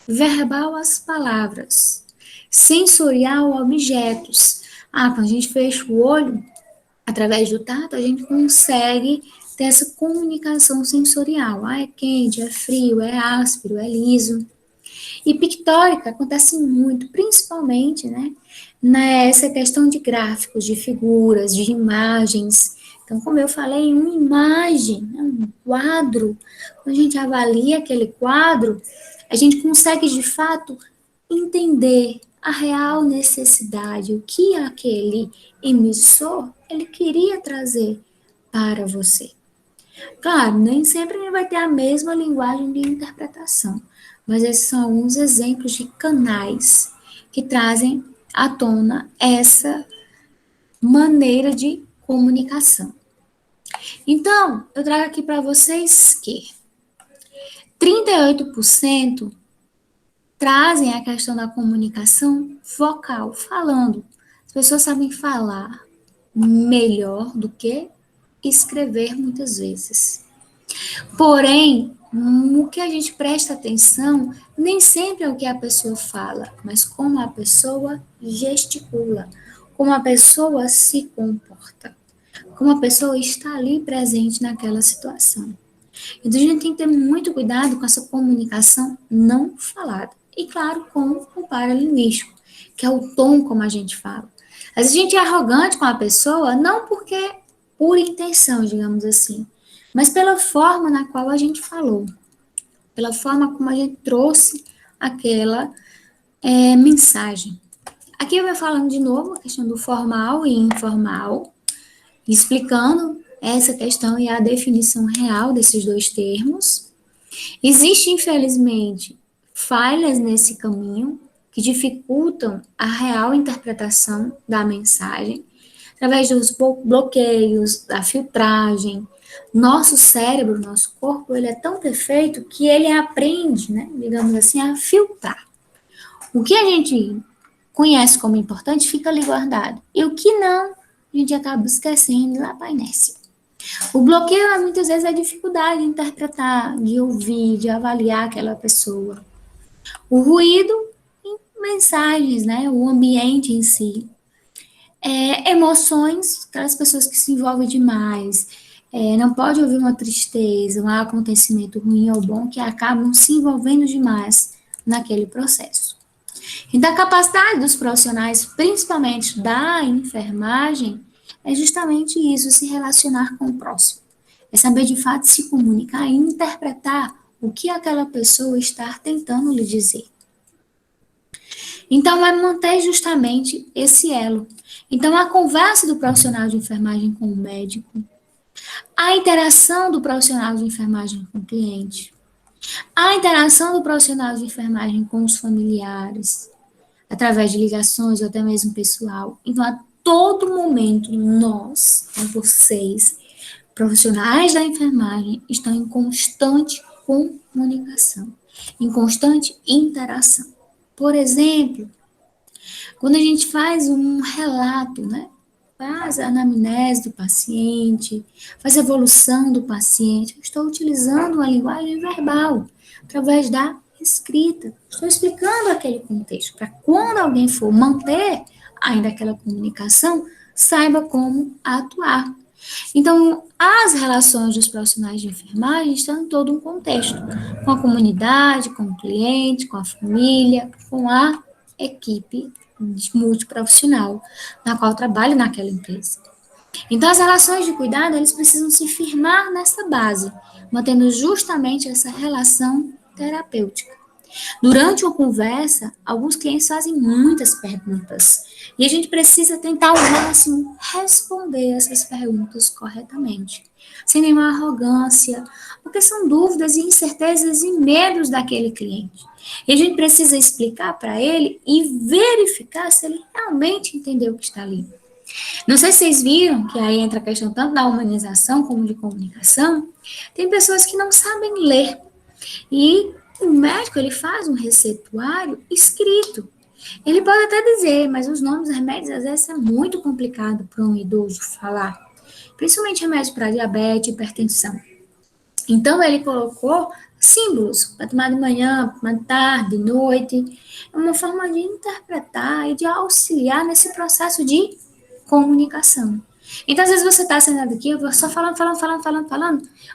B: Verbal, as palavras. Sensorial, objetos. Quando a gente fecha o olho, através do tato, a gente consegue ter essa comunicação sensorial. É quente, é frio, é áspero, é liso. E pictórica acontece muito, principalmente, né, nessa questão de gráficos, de figuras, de imagens. Então, como eu falei, uma imagem, né, um quadro, quando a gente avalia aquele quadro, a gente consegue, de fato, entender a real necessidade, o que aquele emissor ele queria trazer para você. Claro, nem sempre ele vai ter a mesma linguagem de interpretação, mas esses são alguns exemplos de canais que trazem à tona essa maneira de comunicação. Então, eu trago aqui para vocês que 38% trazem a questão da comunicação vocal, falando. As pessoas sabem falar melhor do que escrever muitas vezes. Porém, o que a gente presta atenção nem sempre é o que a pessoa fala, mas como a pessoa gesticula, como a pessoa se comporta, como a pessoa está ali presente naquela situação. Então, a gente tem que ter muito cuidado com essa comunicação não falada. E, claro, com o paralinguístico, que é o tom como a gente fala. Às vezes a gente é arrogante com a pessoa, não porque por intenção, digamos assim, mas pela forma na qual a gente falou, pela forma como a gente trouxe aquela mensagem. Aqui eu vou falando de novo a questão do formal e informal, explicando essa questão e a definição real desses dois termos. Existe, infelizmente, falhas nesse caminho que dificultam a real interpretação da mensagem, através dos bloqueios, da filtragem. Nosso cérebro, nosso corpo, ele é tão perfeito que ele aprende, né, digamos assim, a filtrar. O que a gente conhece como importante fica ali guardado. E o que não, a gente acaba esquecendo lá para a inércia. O bloqueio, muitas vezes, é a dificuldade de interpretar, de ouvir, de avaliar aquela pessoa. O ruído, mensagens, né? O ambiente em si. Emoções, aquelas pessoas que se envolvem demais. Não pode ouvir uma tristeza, um acontecimento ruim ou bom, que acabam se envolvendo demais naquele processo. Então, a capacidade dos profissionais, principalmente da enfermagem, é justamente isso, se relacionar com o próximo. É saber, de fato, se comunicar e interpretar o que aquela pessoa está tentando lhe dizer. Então, é manter justamente esse elo. Então, a conversa do profissional de enfermagem com o médico, a interação do profissional de enfermagem com o cliente, a interação do profissional de enfermagem com os familiares, através de ligações ou até mesmo pessoal. Então, a todo momento, nós, vocês, profissionais da enfermagem, estão em constante comunicação, em constante interação. Por exemplo, quando a gente faz um relato, né? Faz a anamnese do paciente, faz a evolução do paciente, eu estou utilizando uma linguagem verbal, através da escrita. Estou explicando aquele contexto, para quando alguém for manter ainda aquela comunicação, saiba como atuar. Então, as relações dos profissionais de enfermagem estão em todo um contexto, com a comunidade, com o cliente, com a família, com a equipe multiprofissional, na qual trabalha naquela empresa. Então, as relações de cuidado, eles precisam se firmar nessa base, mantendo justamente essa relação terapêutica. Durante uma conversa, alguns clientes fazem muitas perguntas e a gente precisa tentar ao máximo responder essas perguntas corretamente, sem nenhuma arrogância, porque são dúvidas e incertezas e medos daquele cliente. E a gente precisa explicar para ele e verificar se ele realmente entendeu o que está ali. Não sei se vocês viram que aí entra a questão tanto da humanização como de comunicação. Tem pessoas que não sabem ler e o médico, ele faz um receituário escrito. Ele pode até dizer, mas os nomes dos remédios, às vezes, é muito complicado para um idoso falar. Principalmente remédios para diabetes e hipertensão. Então, ele colocou símbolos para tomar de manhã, para tomar de tarde, de noite. É uma forma de interpretar e de auxiliar nesse processo de comunicação. Então, às vezes você está sentado aqui, eu vou só falando.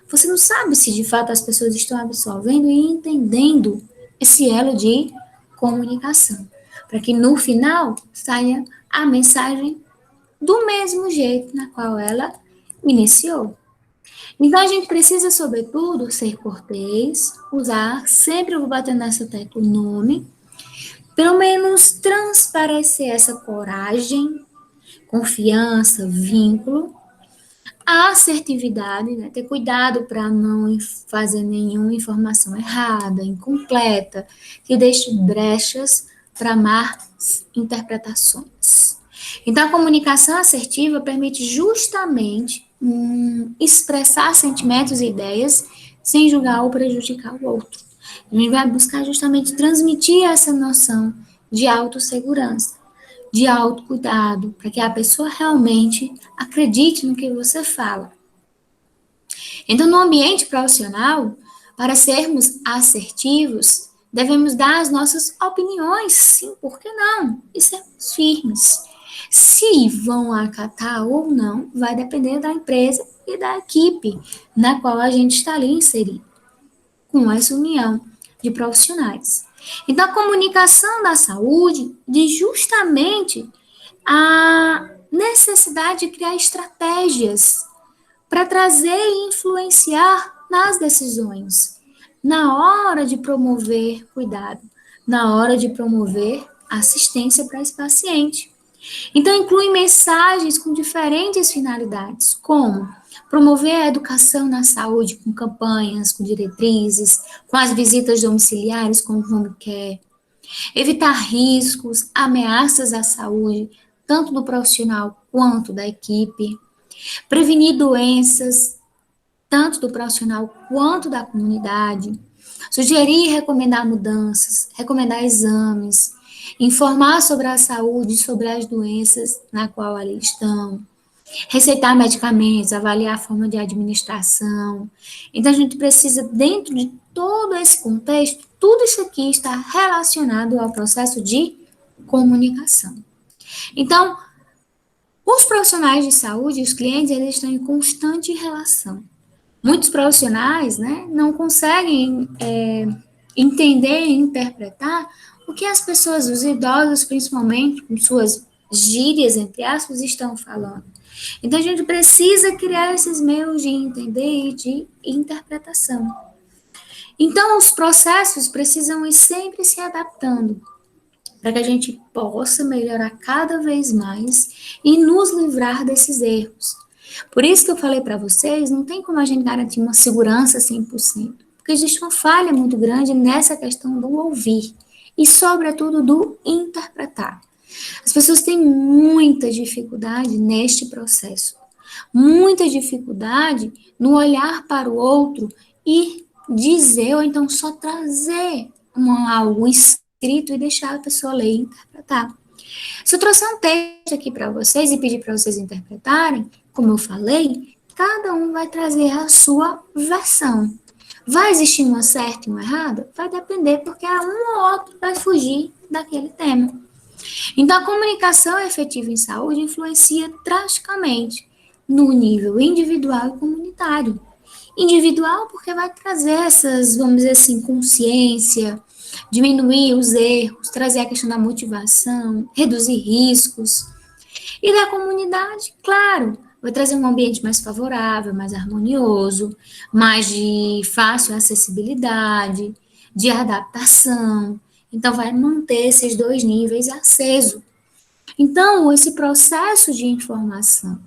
B: Você não sabe se de fato as pessoas estão absorvendo e entendendo esse elo de comunicação. Para que no final saia a mensagem do mesmo jeito na qual ela iniciou. Então, a gente precisa, sobretudo, ser cortês, usar, sempre eu vou bater nessa tecla o nome, pelo menos transparecer essa coragem, confiança, vínculo, a assertividade, né? Ter cuidado para não fazer nenhuma informação errada, incompleta, que deixe brechas para más interpretações. Então, a comunicação assertiva permite justamente expressar sentimentos e ideias sem julgar ou prejudicar o outro. A gente vai buscar justamente transmitir essa noção de autossegurança, de autocuidado, para que a pessoa realmente acredite no que você fala. Então, no ambiente profissional, para sermos assertivos, devemos dar as nossas opiniões, sim, por que não? E sermos firmes. Se vão acatar ou não, vai depender da empresa e da equipe na qual a gente está ali inserido, com essa união de profissionais. Então, a comunicação da saúde diz justamente a necessidade de criar estratégias para trazer e influenciar nas decisões, na hora de promover cuidado, na hora de promover assistência para esse paciente. Então, inclui mensagens com diferentes finalidades, como promover a educação na saúde com campanhas, com diretrizes, com as visitas domiciliares, com o home care, evitar riscos, ameaças à saúde, tanto do profissional quanto da equipe, prevenir doenças, tanto do profissional quanto da comunidade, sugerir e recomendar mudanças, recomendar exames, informar sobre a saúde, sobre as doenças na qual ali estão, receitar medicamentos, avaliar a forma de administração. Então, a gente precisa, dentro de todo esse contexto, tudo isso aqui está relacionado ao processo de comunicação. Então, os profissionais de saúde e os clientes, eles estão em constante relação. Muitos profissionais, né, não conseguem entender e interpretar o que as pessoas, os idosos, principalmente, com suas gírias, entre aspas, estão falando. Então, a gente precisa criar esses meios de entender e de interpretação. Então, os processos precisam ir sempre se adaptando para que a gente possa melhorar cada vez mais e nos livrar desses erros. Por isso que eu falei para vocês, não tem como a gente garantir uma segurança 100%, porque existe uma falha muito grande nessa questão do ouvir e, sobretudo, do interpretar. As pessoas têm muita dificuldade neste processo, muita dificuldade no olhar para o outro e dizer, ou então só trazer algo escrito e deixar a pessoa ler e interpretar. Se eu trouxer um texto aqui para vocês e pedir para vocês interpretarem, como eu falei, cada um vai trazer a sua versão. Vai existir uma certa e uma errada? Vai depender, porque um ou outro vai fugir daquele tema. Então, a comunicação efetiva em saúde influencia drasticamente no nível individual e comunitário. Individual porque vai trazer essas, vamos dizer assim, consciência, diminuir os erros, trazer a questão da motivação, reduzir riscos. E da comunidade, claro, vai trazer um ambiente mais favorável, mais harmonioso, mais de fácil acessibilidade, de adaptação. Então, vai manter esses dois níveis acesos. Então, esse processo de informação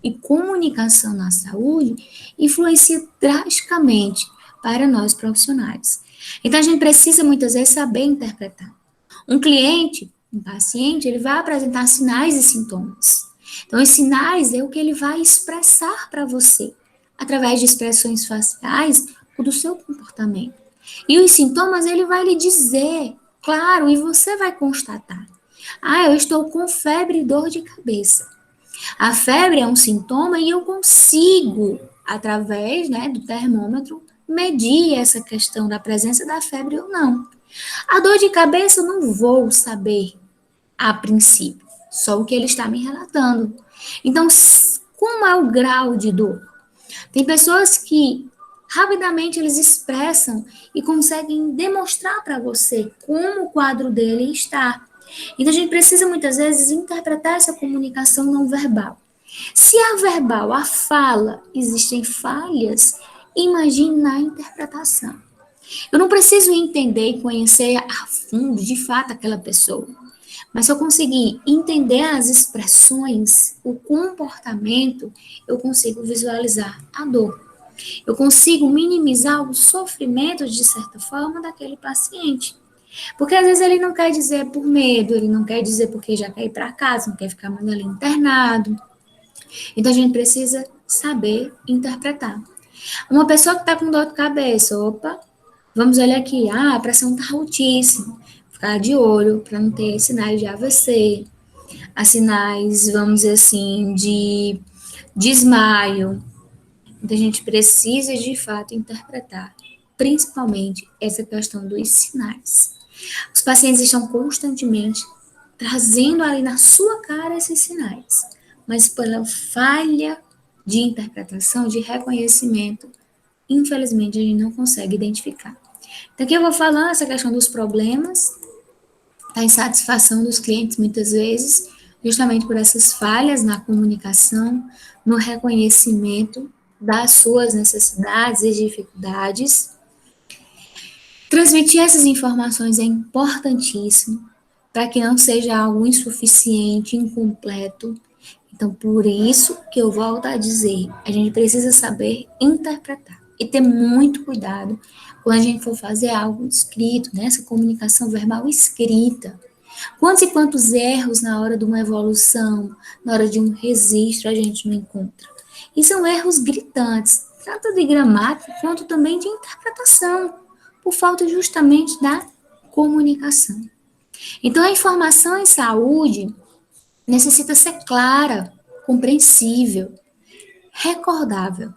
B: e comunicação na saúde influencia drasticamente para nós profissionais. Então, a gente precisa, muitas vezes, saber interpretar. Um cliente, um paciente, ele vai apresentar sinais e sintomas. Então, os sinais é o que ele vai expressar para você, através de expressões faciais ou do seu comportamento. E os sintomas, ele vai lhe dizer, claro, e você vai constatar. Eu estou com febre e dor de cabeça. A febre é um sintoma e eu consigo, através, né, do termômetro, medir essa questão da presença da febre ou não. A dor de cabeça eu não vou saber a princípio, só o que ele está me relatando. Então, como é o grau de dor? Tem pessoas que rapidamente eles expressam e conseguem demonstrar para você como o quadro dele está. Então, a gente precisa muitas vezes interpretar essa comunicação não verbal. Se a verbal, a fala, existem falhas, imagine na interpretação. Eu não preciso entender e conhecer a fundo, de fato, aquela pessoa. Mas se eu conseguir entender as expressões, o comportamento, eu consigo visualizar a dor. Eu consigo minimizar o sofrimento, de certa forma, daquele paciente. Porque às vezes ele não quer dizer por medo, ele não quer dizer porque já quer ir para casa, não quer ficar mais ali internado. Então a gente precisa saber interpretar. Uma pessoa que está com dor de cabeça, opa, vamos olhar aqui, a pressão está altíssima. Ficar de olho para não ter sinais de AVC, as sinais, vamos dizer assim, de desmaio. Então, a gente precisa, de fato, interpretar, principalmente, essa questão dos sinais. Os pacientes estão constantemente trazendo ali na sua cara esses sinais, mas pela falha de interpretação, de reconhecimento, infelizmente, a gente não consegue identificar. Então, aqui eu vou falando essa questão dos problemas, da insatisfação dos clientes, muitas vezes, justamente por essas falhas na comunicação, no reconhecimento das suas necessidades e dificuldades. Transmitir essas informações é importantíssimo para que não seja algo insuficiente, incompleto. Então, por isso que eu volto a dizer, a gente precisa saber interpretar e ter muito cuidado quando a gente for fazer algo escrito, né? Essa comunicação verbal escrita. Quantos e quantos erros na hora de uma evolução, na hora de um registro, a gente não encontra? E são erros gritantes, tanto de gramática quanto também de interpretação, por falta justamente da comunicação. Então, a informação em saúde necessita ser clara, compreensível, recordável,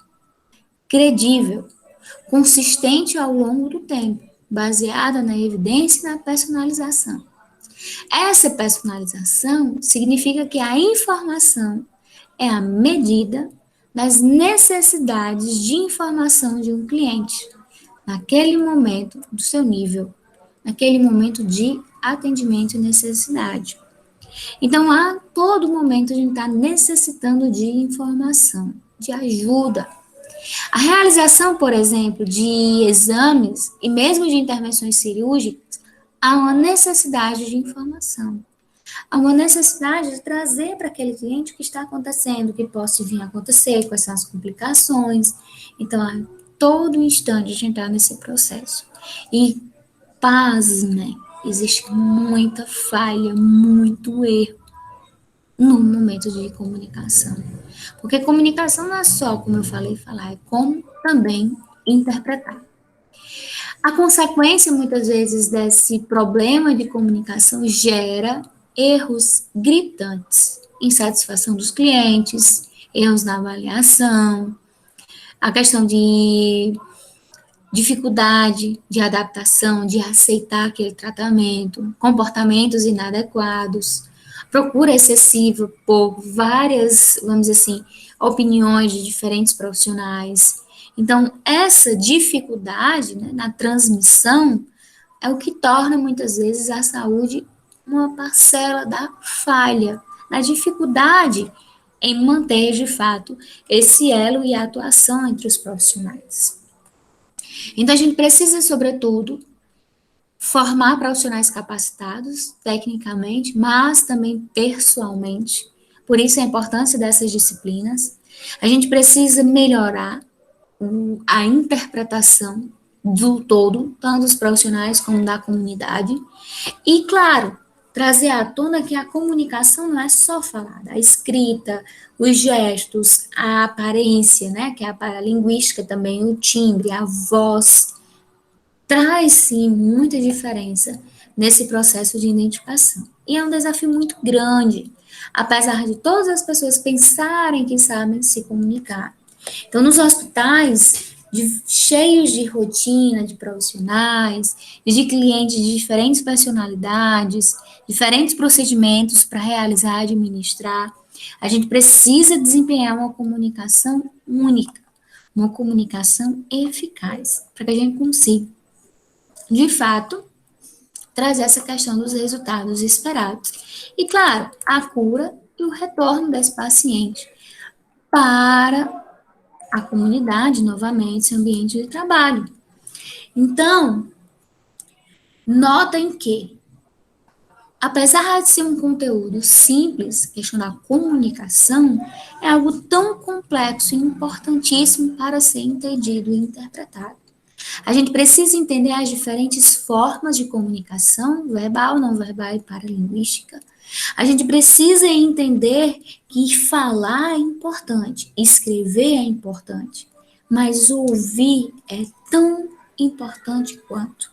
B: credível, consistente ao longo do tempo, baseada na evidência e na personalização. Essa personalização significa que a informação é a medida das necessidades de informação de um cliente, naquele momento do seu nível, naquele momento de atendimento e necessidade. Então, a todo momento a gente está necessitando de informação, de ajuda. A realização, por exemplo, de exames e mesmo de intervenções cirúrgicas, há uma necessidade de informação. Há uma necessidade de trazer para aquele cliente o que está acontecendo, o que pode vir a acontecer, quais são as complicações. Então, a todo instante a gente está nesse processo. E, pasmem, existe muita falha, muito erro no momento de comunicação. Porque comunicação não é só, como eu falei, falar, é como também interpretar. A consequência, muitas vezes, desse problema de comunicação gera erros gritantes, insatisfação dos clientes, erros na avaliação, a questão de dificuldade de adaptação, de aceitar aquele tratamento, comportamentos inadequados, procura excessiva por várias, vamos dizer assim, opiniões de diferentes profissionais. Então, essa dificuldade, né, na transmissão é o que torna, muitas vezes, a saúde uma parcela da falha, da dificuldade em manter, de fato, esse elo e a atuação entre os profissionais. Então, a gente precisa, sobretudo, formar profissionais capacitados, tecnicamente, mas também pessoalmente. Por isso, a importância dessas disciplinas. A gente precisa melhorar a interpretação do todo, tanto dos profissionais como da comunidade. E, claro, trazer à tona que a comunicação não é só falada, a escrita, os gestos, a aparência, né, que é a paralinguística também, o timbre, a voz, traz, sim, muita diferença nesse processo de identificação. E é um desafio muito grande, apesar de todas as pessoas pensarem que sabem se comunicar. Então, nos hospitais, cheios de rotina, de profissionais, de clientes de diferentes personalidades, diferentes procedimentos para realizar e administrar, a gente precisa desempenhar uma comunicação única, uma comunicação eficaz, para que a gente consiga, de fato, trazer essa questão dos resultados esperados. E, claro, a cura e o retorno desse paciente para a comunidade, novamente, esse ambiente de trabalho. Então, notem que, apesar de ser um conteúdo simples, questão da comunicação, é algo tão complexo e importantíssimo para ser entendido e interpretado. A gente precisa entender as diferentes formas de comunicação, verbal, não verbal e paralinguística. A gente precisa entender que falar é importante, escrever é importante, mas ouvir é tão importante quanto.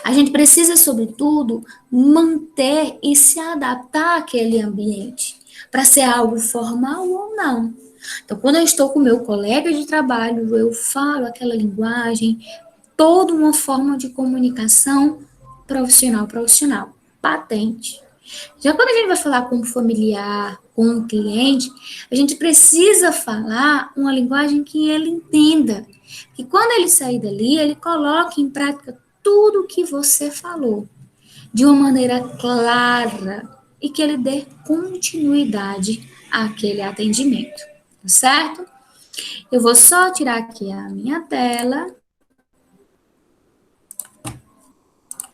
B: A gente precisa, sobretudo, manter e se adaptar àquele ambiente, para ser algo formal ou não. Então, quando eu estou com meu colega de trabalho, eu falo aquela linguagem, toda uma forma de comunicação profissional, patente. Já quando a gente vai falar com um familiar, com um cliente, a gente precisa falar uma linguagem que ele entenda. Que quando ele sair dali, ele coloque em prática tudo o que você falou, de uma maneira clara, e que ele dê continuidade àquele atendimento, tá certo? Eu vou só tirar aqui a minha tela